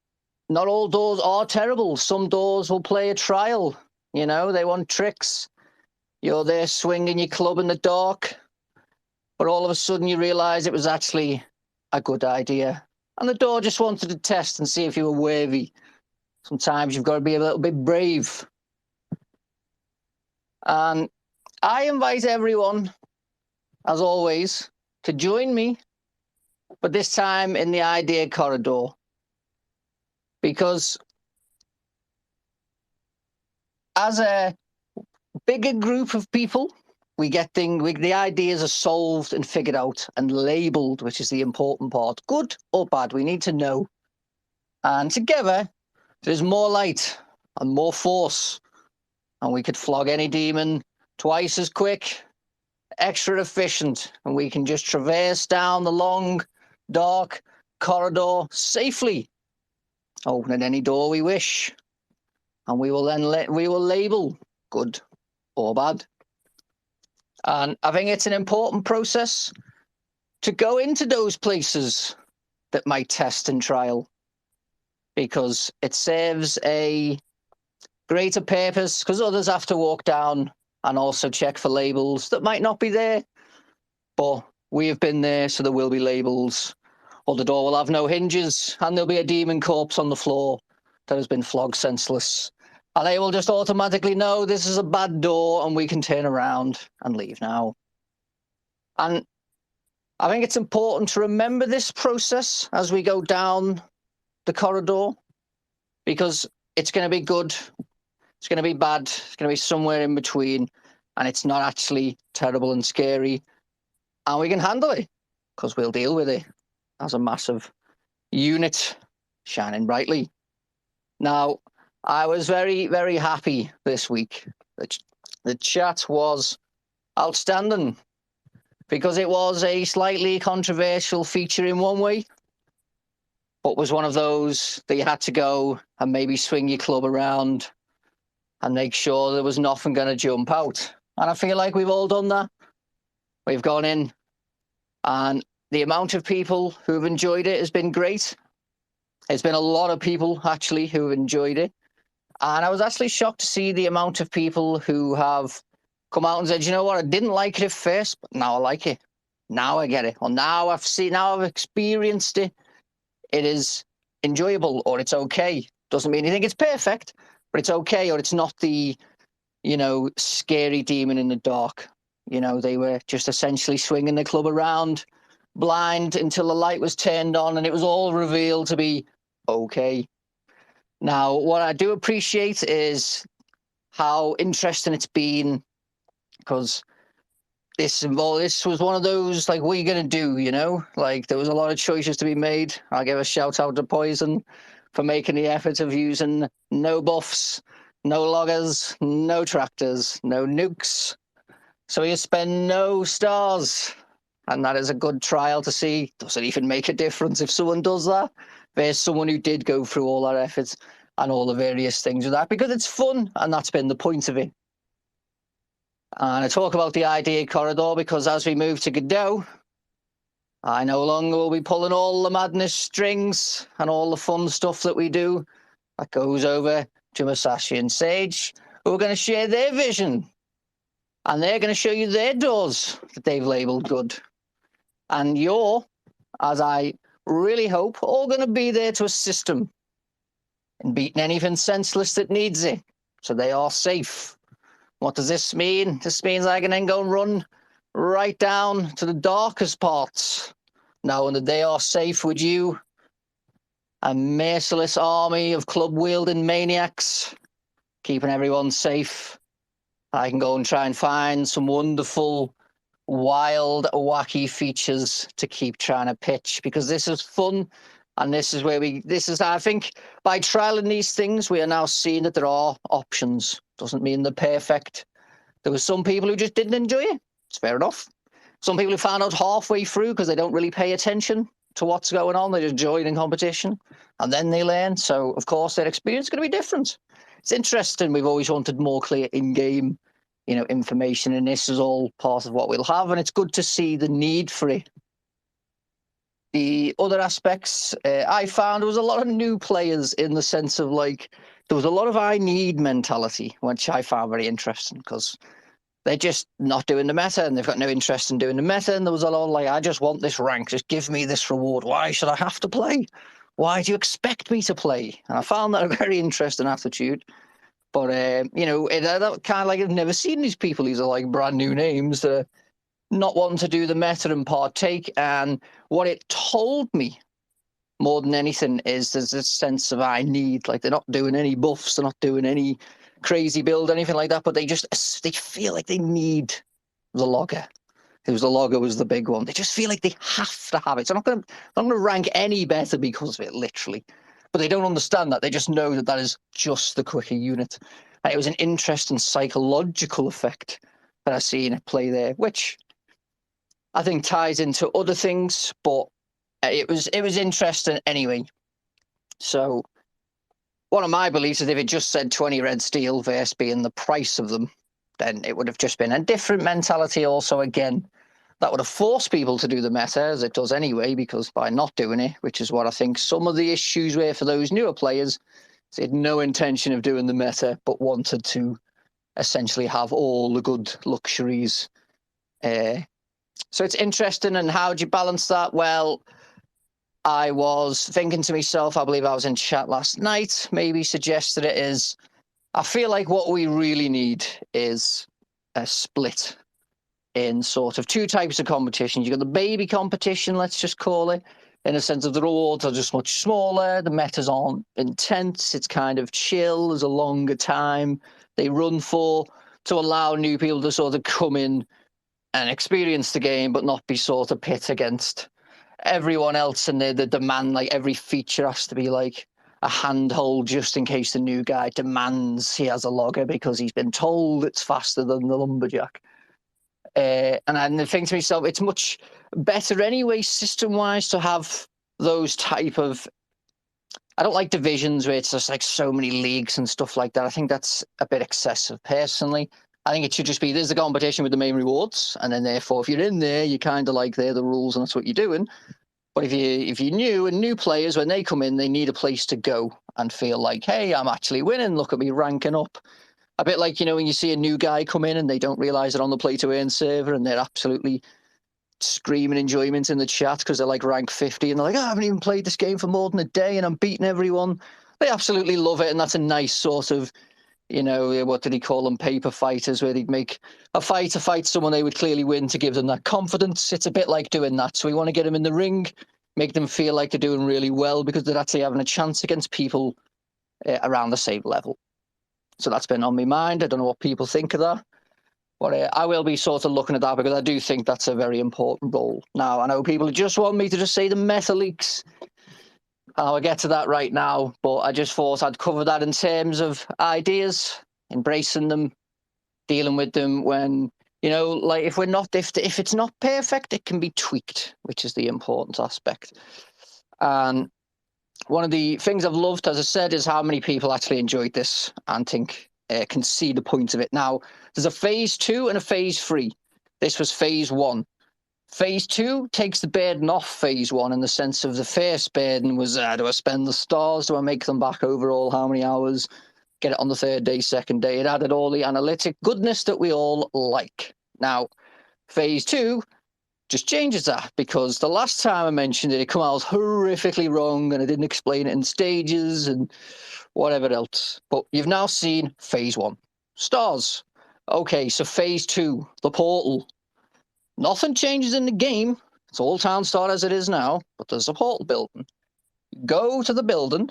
not all doors are terrible. Some doors will play a trial. You know, they want tricks. You're there swinging your club in the dark, but all of a sudden you realize it was actually a good idea. And the door just wanted to test and see if you were worthy. Sometimes you've got to be a little bit brave. And I invite everyone, as always, to join me, but this time in the idea corridor. Because as a bigger group of people, the ideas are solved and figured out and labeled, which is the important part. Good or bad, we need to know. And together, there's more light and more force. And we could flog any demon twice as quick, extra efficient, and we can just traverse down the long, dark corridor safely, opening any door we wish. And we will then we will label good or bad. And I think it's an important process to go into those places that might test and trial, because it serves a greater purpose, because others have to walk down and also check for labels that might not be there. But we have been there, so there will be labels, or the door will have no hinges, and there'll be a demon corpse on the floor that has been flogged senseless. And they will just automatically know this is a bad door and we can turn around and leave now. And I think it's important to remember this process as we go down the corridor, because it's going to be good, it's going to be bad, it's going to be somewhere in between, and it's not actually terrible and scary. And we can handle it, because we'll deal with it as a massive unit shining brightly. Now, I was very, very happy this week. The chat was outstanding because it was a slightly controversial feature in one way, but was one of those that you had to go and maybe swing your club around and make sure there was nothing going to jump out. And I feel like we've all done that. We've gone in, and the amount of people who've enjoyed it has been great. There's been a lot of people actually who have enjoyed it. And I was actually shocked to see the amount of people who have come out and said, you know what, I didn't like it at first, but now I like it. Now I get it. Or now I've experienced it. It is enjoyable, or it's okay. Doesn't mean you think it's perfect, but it's okay, or it's not the, scary demon in the dark. They were just essentially swinging the club around blind until the light was turned on and it was all revealed to be okay. Now, what I do appreciate is how interesting it's been, because this was one of those, like, what are you going to do, Like, there was a lot of choices to be made. I'll give a shout out to Poison for making the effort of using no buffs, no loggers, no tractors, no nukes. So you spend no stars. And that is a good trial to see, does it even make a difference if someone does that? There's someone who did go through all that effort and all the various things with that, because it's fun, and that's been the point of it. And I talk about the idea corridor because as we move to Godot, I no longer will be pulling all the madness strings and all the fun stuff that we do. That goes over to Masashi and Sage, who are going to share their vision. And they're going to show you their doors that they've labelled good. And you're, as I really hope, all going to be there to assist them in beating anything senseless that needs it, so they are safe. What does this mean? This means I can then go and run right down to the darkest parts, knowing that they are safe with you, a merciless army of club-wielding maniacs, keeping everyone safe. I can go and try and find some wonderful, wild, wacky features to keep trying to pitch, because this is fun. And I think, by trialing these things, we are now seeing that there are options. Doesn't mean they're perfect. There were some people who just didn't enjoy it. It's fair enough. Some people who found out halfway through because they don't really pay attention to what's going on. They just join in competition and then they learn. So, of course, their experience is going to be different. It's interesting. We've always wanted more clear in-game, information, and this is all part of what we'll have. And it's good to see the need for it. The other aspects, I found there was a lot of new players, in the sense of, like, there was a lot of I need mentality, which I found very interesting, because they're just not doing the meta and they've got no interest in doing the meta. And there was a lot of, like, I just want this rank, just give me this reward. Why should I have to play? Why do you expect me to play? And I found that a very interesting attitude. But, I kind of like, I've never seen these people. These are like brand new names that are not wanting to do the meta and partake. And what it told me more than anything is there's this sense of I need, like, they're not doing any buffs, they're not doing any crazy build, anything like that, but they feel like they need the logger. The logger was the big one. They just feel like they have to have it. So I'm not going to rank any better because of it, literally. But they don't understand that. They just know that that is just the quicker unit. And it was an interesting psychological effect that I seen at play there, which I think ties into other things, but it was interesting anyway. So one of my beliefs is if it just said 20 red steel versus being the price of them, then it would have just been a different mentality. Also, again, that would have forced people to do the meta, as it does anyway, because by not doing it, which is what I think some of the issues were for those newer players, they had no intention of doing the meta, but wanted to essentially have all the good luxuries. So it's interesting. And how do you balance that? Well, I was thinking to myself, I believe I was in chat last night, maybe suggested it is, I feel like what we really need is a split in sort of two types of competitions. You've got the baby competition, let's just call it, in a sense of the rewards are just much smaller, the metas aren't intense, it's kind of chill, there's a longer time they run for, to allow new people to sort of come in and experience the game, but not be sort of pit against everyone else, and the demand, like, every feature has to be, like, a handhold just in case the new guy demands he has a logger because he's been told it's faster than the lumberjack. And I think to myself, it's much better anyway, system-wise, to have those type of. I don't like divisions where it's just like so many leagues and stuff like that. I think that's a bit excessive, personally. I think it should just be there's the competition with the main rewards, and then therefore if you're in there, you're kind of like they're the rules and that's what you're doing. But if you're new and new players, when they come in, they need a place to go and feel like, hey, I'm actually winning. Look at me ranking up. A bit like, when you see a new guy come in and they don't realize they're on the play to earn server and they're absolutely screaming enjoyment in the chat because they're like rank 50 and they're like, I haven't even played this game for more than a day and I'm beating everyone. They absolutely love it, and that's a nice sort of, what did he call them, paper fighters, where they'd make a fighter fight someone they would clearly win to give them that confidence. It's a bit like doing that. So we want to get them in the ring, make them feel like they're doing really well because they're actually having a chance against people around the same level. So that's been on my mind. I don't know what people think of that. But I will be sort of looking at that because I do think that's a very important role. Now, I know people just want me to just say the meta leaks. I'll get to that right now, but I just thought I'd cover that in terms of ideas, embracing them, dealing with them when, like if it's not perfect, it can be tweaked, which is the important aspect. And one of the things I've loved, as I said, is how many people actually enjoyed this and think can see the point of it. Now, there's a phase 2 and a phase 3. This was phase 1. Phase 2 takes the burden off phase 1 in the sense of the first burden was, do I spend the stars? Do I make them back overall? How many hours? Get it on the 3rd day, 2nd day. It added all the analytic goodness that we all like. Now, phase 2 just changes that because the last time I mentioned it, it came out horrifically wrong and I didn't explain it in stages and whatever else. But you've now seen phase 1. Stars. Okay, so phase 2, the portal. Nothing changes in the game. It's all town star as it is now, but there's a portal building. Go to the building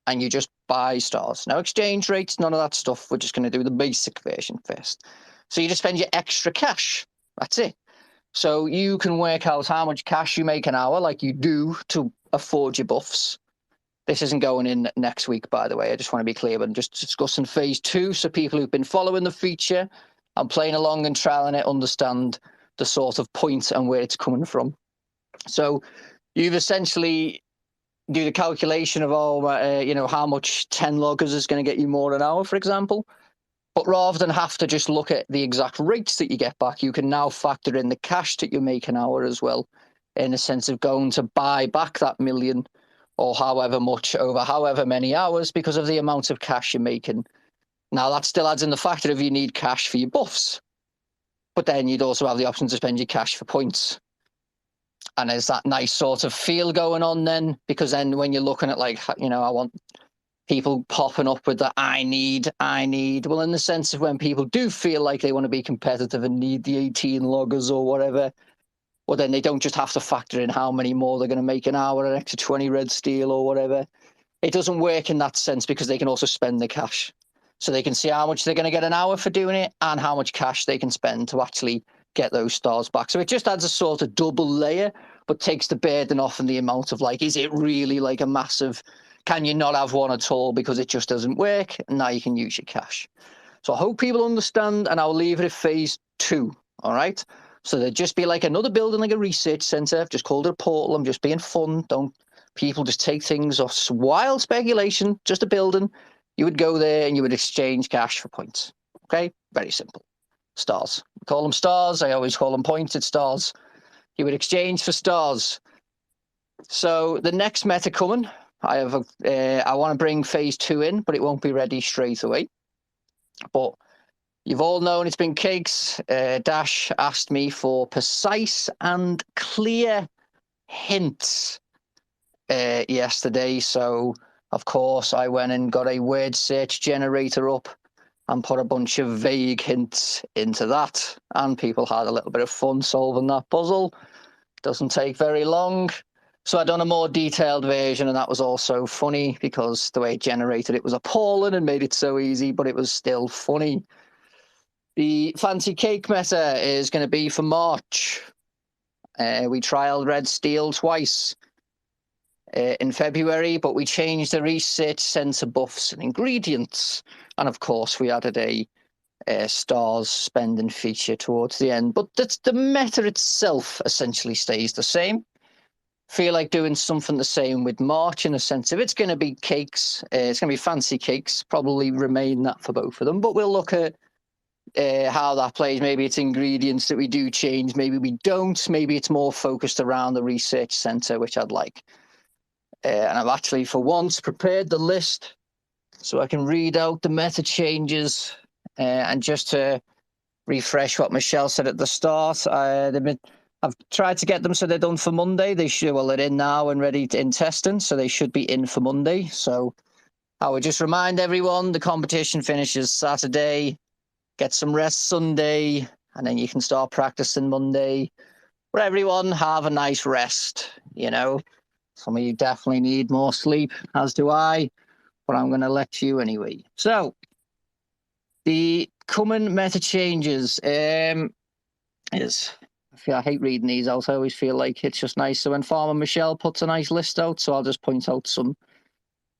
and you just buy stars. No exchange rates, none of that stuff. We're just going to do the basic version first. So you just spend your extra cash. That's it. So you can work out how much cash you make an hour like you do to afford your buffs. This isn't going in next week, by the way. I just want to be clear, but I'm just discussing phase 2 so people who've been following the feature and playing along and trialing it understand the sort of point and where it's coming from. So you've essentially do the calculation of how much 10 loggers is going to get you more an hour, for example. But rather than have to just look at the exact rates that you get back, you can now factor in the cash that you make an hour as well, in a sense of going to buy back that million or however much over however many hours because of the amount of cash you're making. Now, that still adds in the factor of you need cash for your buffs, but then you'd also have the option to spend your cash for points. And there's that nice sort of feel going on then, because then when you're looking at I want people popping up with the I need. Well, in the sense of when people do feel like they want to be competitive and need the 18 loggers or whatever, well, then they don't just have to factor in how many more they're going to make an hour, an extra 20 red steel or whatever. It doesn't work in that sense because they can also spend the cash. So they can see how much they're going to get an hour for doing it and how much cash they can spend to actually get those stars back. So it just adds a sort of double layer, but takes the burden off in the amount of is it really like a massive, can you not have one at all because it just doesn't work? And now you can use your cash. So I hope people understand, and I'll leave it at phase 2. All right. So there'd just be like another building, like a research center. I've just called it a portal. I'm just being fun. Don't people just take things off wild speculation, just a building. You would go there and you would exchange cash for points. Okay. Very simple. Stars. We call them stars. I always call them points. It's stars. You would exchange for stars. So the next meta coming, I want to bring phase 2 in, but it won't be ready straight away. But you've all known it's been cakes. Dash asked me for precise and clear hints yesterday. So, of course, I went and got a word search generator up and put a bunch of vague hints into that. And people had a little bit of fun solving that puzzle. Doesn't take very long. So I'd done a more detailed version, and that was also funny because the way it generated it was appalling and made it so easy, but it was still funny. The fancy cake meta is going to be for March. We trialed red steel twice. in February, but we changed the research centre buffs and ingredients. And of course, we added a stars spending feature towards the end. But the meta itself essentially stays the same. Feel like doing something the same with March in a sense of it's going to be cakes. It's going to be fancy cakes, probably remain that for both of them. But we'll look at how that plays. Maybe it's ingredients that we do change. Maybe we don't. Maybe it's more focused around the research centre, which I'd like. And I've actually, for once, prepared the list so I can read out the meta changes. And just to refresh what Michelle said at the start, I've tried to get them so they're done for Monday. They're in now and ready in testing, so they should be in for Monday. So I would just remind everyone the competition finishes Saturday. Get some rest Sunday, and then you can start practicing Monday. But everyone have a nice rest, Some of you definitely need more sleep, as do I, but I'm going to let you anyway. So, the coming meta changes I hate reading these out. I always feel like it's just nice. So when Farmer Michelle puts a nice list out, so I'll just point out some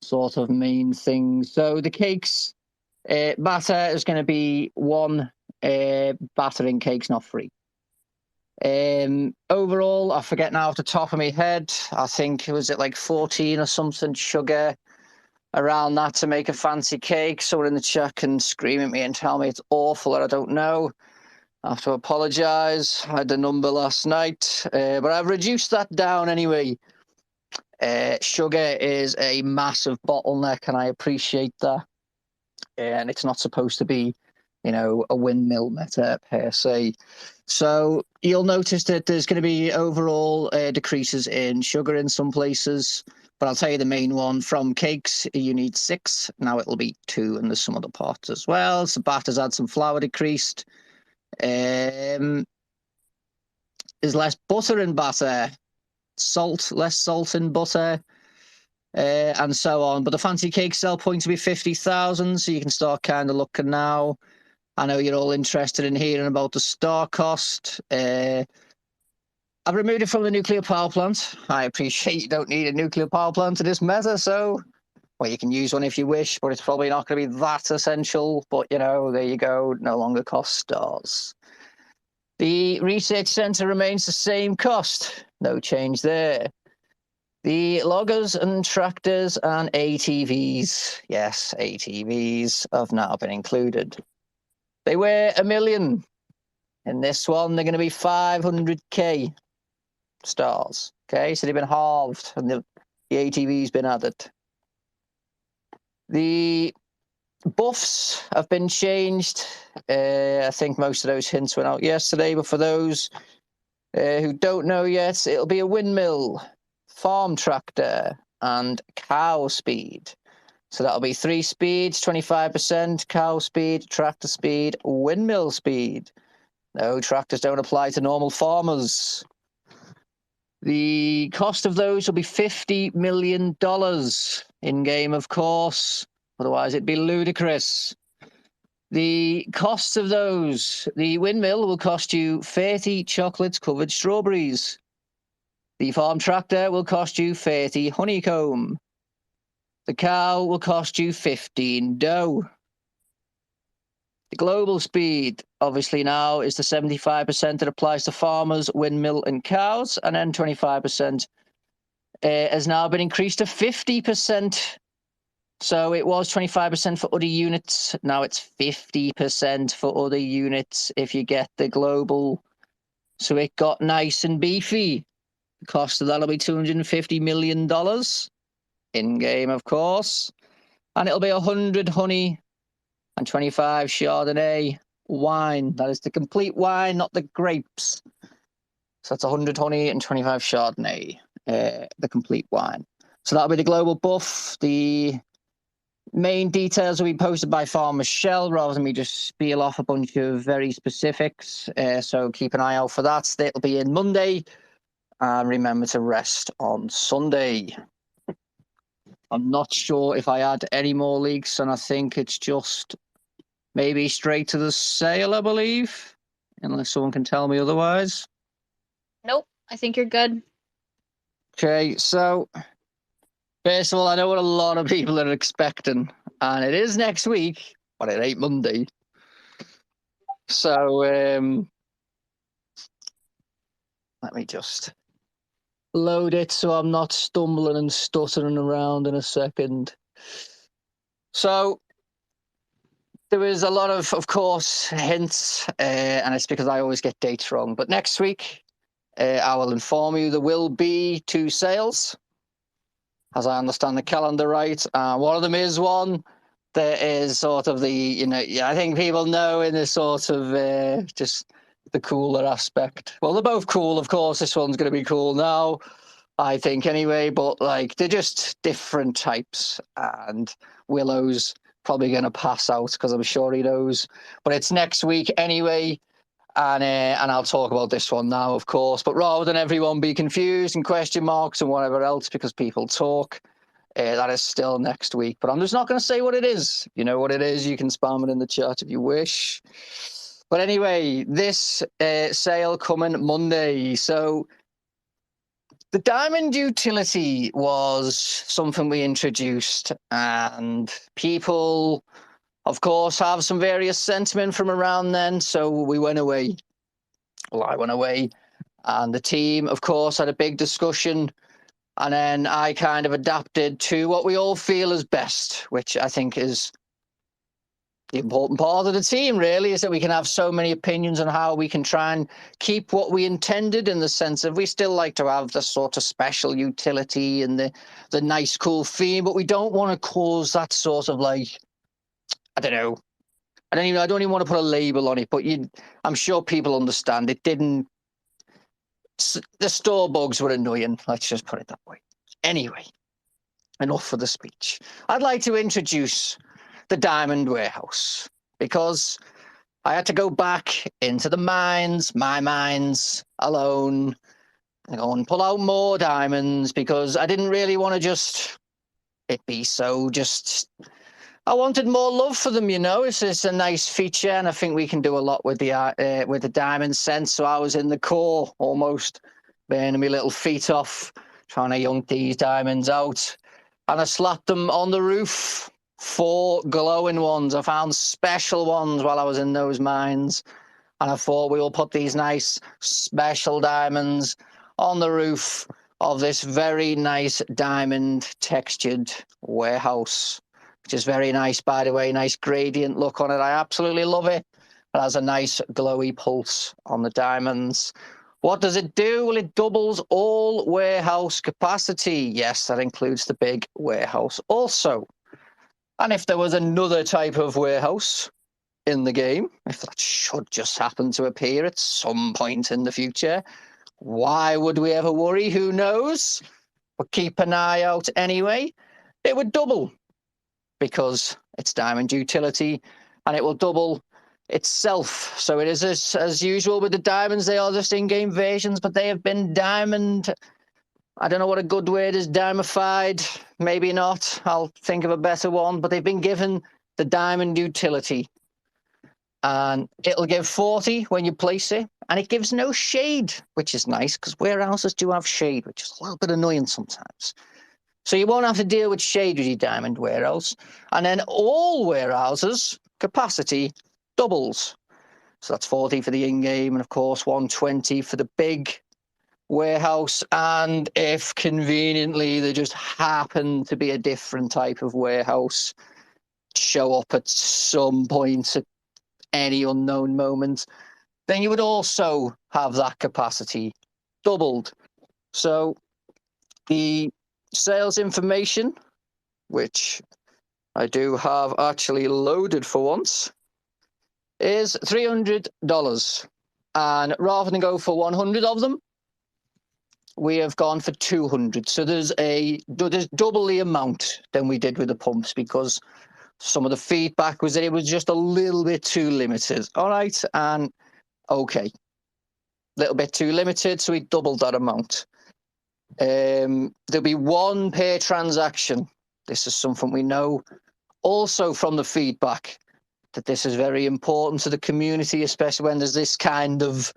sort of main things. So the cakes, batter is going to be one battering cakes, not free. Overall, I forget now off the top of my head. I think was it like 14 or something sugar around that to make a fancy cake. Someone in the chat can scream at me and tell me it's awful or I don't know. I have to apologise. I had the number last night, but I've reduced that down anyway. Sugar is a massive bottleneck, and I appreciate that. And it's not supposed to be, a windmill meta per se. So you'll notice that there's going to be overall decreases in sugar in some places. But I'll tell you the main one. From cakes, you need 6. Now it'll be 2, and there's some other parts as well. So batters had some flour decreased. There's less butter in batter. Less salt in butter. And so on. But the fancy cake sell point to be 50,000, so you can start kind of looking now. I know you're all interested in hearing about the star cost. I've removed it from the nuclear power plant. I appreciate you don't need a nuclear power plant in this meta, so you can use one if you wish, but it's probably not going to be that essential. But, there you go. No longer cost stars. The research centre remains the same cost. No change there. The loggers and tractors and ATVs, yes, ATVs have now been included. They were 1 million. In this one, they're going to be 500k stars. Okay, so they've been halved and the ATV's been added. The buffs have been changed. I think most of those hints went out yesterday, but for those who don't know yet, it'll be a windmill, farm tractor, and cow speed. So that'll be 3 speeds, 25%, cow speed, tractor speed, windmill speed. No, tractors don't apply to normal farmers. The cost of those will be $50 million in-game, of course. Otherwise, it'd be ludicrous. The costs of those, the windmill will cost you 30 chocolate-covered strawberries. The farm tractor will cost you 30 honeycomb. The cow will cost you 15 dough. The global speed, obviously now, is the 75% that applies to farmers, windmill, and cows, and then 25% has now been increased to 50%. So it was 25% for other units. Now it's 50% for other units if you get the global. So it got nice and beefy. The cost of that'll be $250 million in-game, of course. And it'll be 100 honey and 25 Chardonnay wine. That is the complete wine, not the grapes. So that's 100 honey and 25 Chardonnay, the complete wine. So that'll be the global buff. The main details will be posted by Farmer Michelle rather than me just spiel off a bunch of very specifics. So keep an eye out for that. It'll be in Monday. And remember to rest on Sunday. I'm not sure if I add any more leaks, and I think it's just maybe straight to the sale, I believe, unless someone can tell me otherwise. Nope, I think you're good. Okay, so First of all, I know what a lot of people are expecting, and it is next week, but it ain't Monday. So let me just load it so I'm not stumbling and stuttering around in a second. So there was a lot of course, hints, and it's because I always get dates wrong. But next week, I will inform you there will be 2 sales, as I understand the calendar right. One of them is one that is sort of the, I think people know in the sort of just the cooler aspect. Well, they're both cool, of course. This one's going to be cool now, I think, anyway. But like, they're just different types, and Willow's probably going to pass out because I'm sure he knows. But it's next week anyway. And I'll talk about this one now, of course. But rather than everyone be confused and question marks and whatever else because people talk, that is still next week. But I'm just not going to say what it is. You know what it is. You can spam it in the chat if you wish. But anyway, this sale coming Monday. So the diamond utility was something we introduced, and people, of course, have some various sentiment from around then. So we went away. Well, I went away, and the team, of course, had a big discussion. And then I kind of adapted to what we all feel is best, which I think is the important part of the team, really, is that we can have so many opinions on how we can try and keep what we intended, in the sense of we still like to have the sort of special utility and the nice, cool theme, but we don't want to cause that sort of like, I don't know. I don't even want to put a label on it, but I'm sure people understand it didn't. The store bugs were annoying. Let's just put it that way. Anyway, enough for the speech. I'd like to introduce the Diamond Warehouse, because I had to go back into the mines, my mines, alone, and go and pull out more diamonds, because I didn't really want to just it be so just. I wanted more love for them, It's a nice feature, and I think we can do a lot with the diamond sense. So I was in the core, almost burning my little feet off, trying to yank these diamonds out, and I slapped them on the roof. 4 glowing ones. I found special ones while I was in those mines, and I thought we will put these nice special diamonds on the roof of this very nice diamond textured warehouse, which is very nice, by the way. Nice gradient look on it. I absolutely love it. It has a nice glowy pulse on the diamonds. What does it do? Well, it doubles all warehouse capacity. Yes, that includes the big warehouse also. And if there was another type of warehouse in the game, if that should just happen to appear at some point in the future, why would we ever worry? Who knows? But keep an eye out anyway. It would double, because it's diamond utility, and it will double itself. So it is as usual with the diamonds. They are just in-game versions, but they have been diamond. I don't know what a good word is. Diamified, maybe not. I'll think of a better one. But they've been given the diamond utility, and it'll give 40 when you place it, and it gives no shade, which is nice, because warehouses do have shade, which is a little bit annoying sometimes. So you won't have to deal with shade with your diamond warehouse. And then all warehouses capacity doubles. So that's 40 for the in-game, and of course 120 for the big warehouse. And if conveniently there just happen to be a different type of warehouse show up at some point at any unknown moment, then you would also have that capacity doubled. So the sales information, which I do have actually loaded for once, is $300. And rather than go for 100 of them, we have gone for 200. So there's double the amount than we did with the pumps, because some of the feedback was that it was just a little bit too limited. All right, and okay, a little bit too limited, so we doubled that amount. There'll be 1 per transaction. This is something we know also from the feedback, that this is very important to the community, especially when there's this kind of,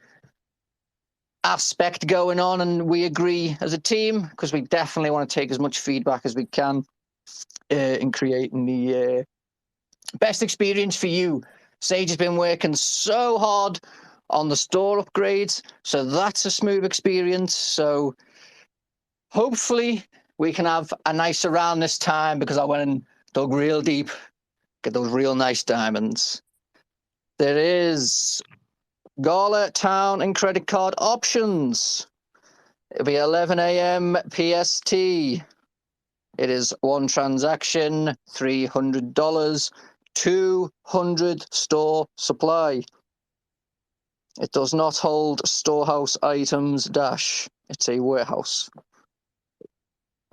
aspect going on, and we agree as a team because we definitely want to take as much feedback as we can in creating the best experience for you. Sage has been working so hard on the store upgrades, so that's a smooth experience. So hopefully we can have a nice round this time, because I went and dug real deep, get those real nice diamonds. There is Gala, Town, and credit card options. It'll be 11 a.m. PST. It is one transaction, $300, 200 store supply. It does not hold storehouse items dash. It's a warehouse.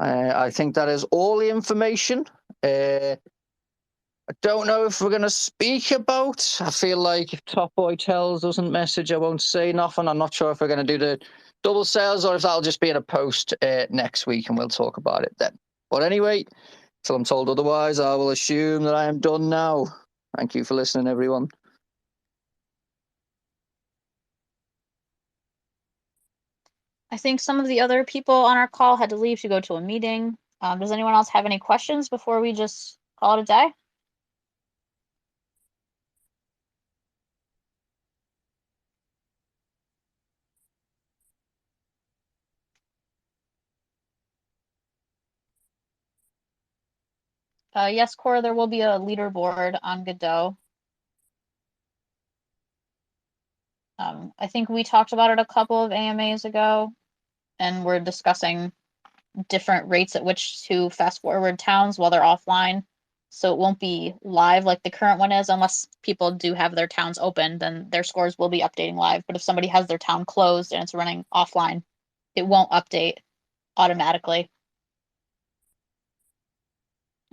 I think that is all the information. I don't know if we're going to speak about. I feel like if Top Boy Tells doesn't message, I won't say nothing. I'm not sure if we're going to do the double sales or if that'll just be in a post next week and we'll talk about it then. But anyway, till I'm told otherwise, I will assume that I am done now. Thank you for listening, everyone. I think some of the other people on our call had to leave to go to a meeting. Does anyone else have any questions before we just call it a day? Yes, Cora, there will be a leaderboard on Godot. I think we talked about it a couple of AMAs ago, and we're discussing different rates at which to fast forward towns while they're offline. So it won't be live like the current one is, unless people do have their towns open, then their scores will be updating live. But if somebody has their town closed and it's running offline, it won't update automatically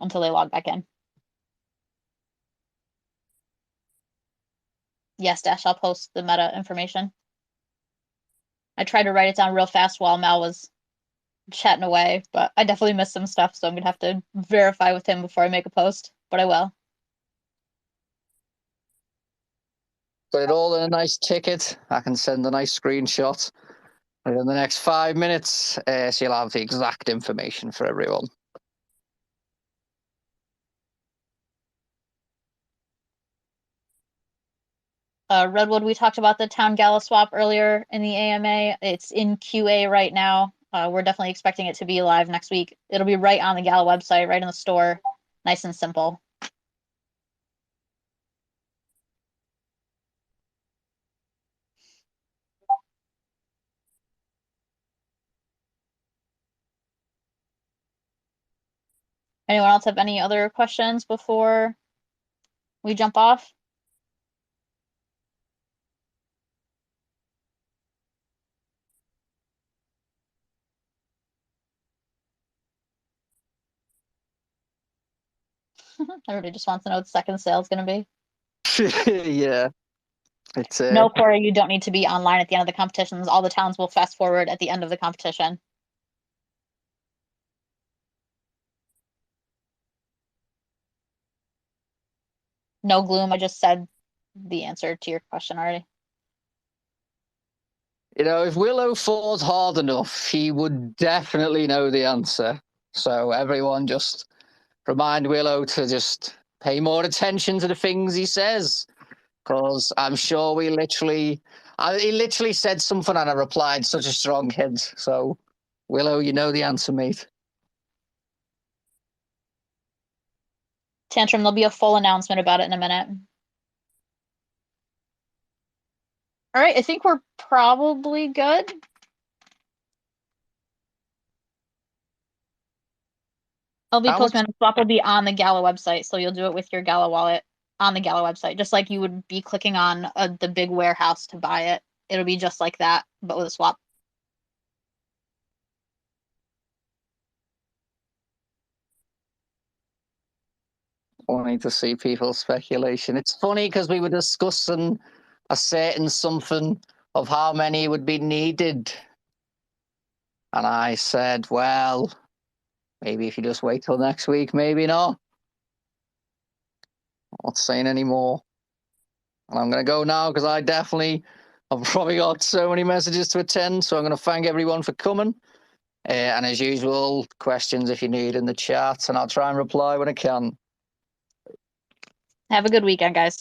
until they log back in. Yes, Dash, I'll post the meta information. I tried to write it down real fast while Mal was chatting away, but I definitely missed some stuff, so I'm gonna have to verify with him before I make a post, but I will. Put it all in a nice ticket. I can send a nice screenshot in the next 5 minutes, so you'll have the exact information for everyone. Redwood, we talked about the town gala swap earlier in the AMA. It's in QA right now. We're definitely expecting it to be live next week. It'll be right on the Gala website, right in the store. Nice and simple. Anyone else have any other questions before we jump off? Everybody just wants to know what the second sale is going to be. Yeah. It's No, Corey, you don't need to be online at the end of the competitions. All the towns will fast forward at the end of the competition. No gloom. I just said the answer to your question already. You know, if Willow fought hard enough, he would definitely know the answer. So everyone just remind Willow to just pay more attention to the things he says. Because I'm sure he literally said something and I replied such a strong hint. So, Willow, you know the answer, mate. Tantrum, there'll be a full announcement about it in a minute. All right, I think we're probably good. LB Postman swap will be on the Gala website, so you'll do it with your Gala wallet on the Gala website, just like you would be clicking on the big warehouse to buy it. It'll be just like that, but with a swap. Funny to see people's speculation. It's funny because we were discussing a certain something of how many would be needed. And I said, well, maybe if you just wait till next week, maybe not. Not saying any more. And I'm going to go now because I definitely I've probably got so many messages to attend, so I'm going to thank everyone for coming. And as usual, questions if you need in the chat, and I'll try and reply when I can. Have a good weekend, guys.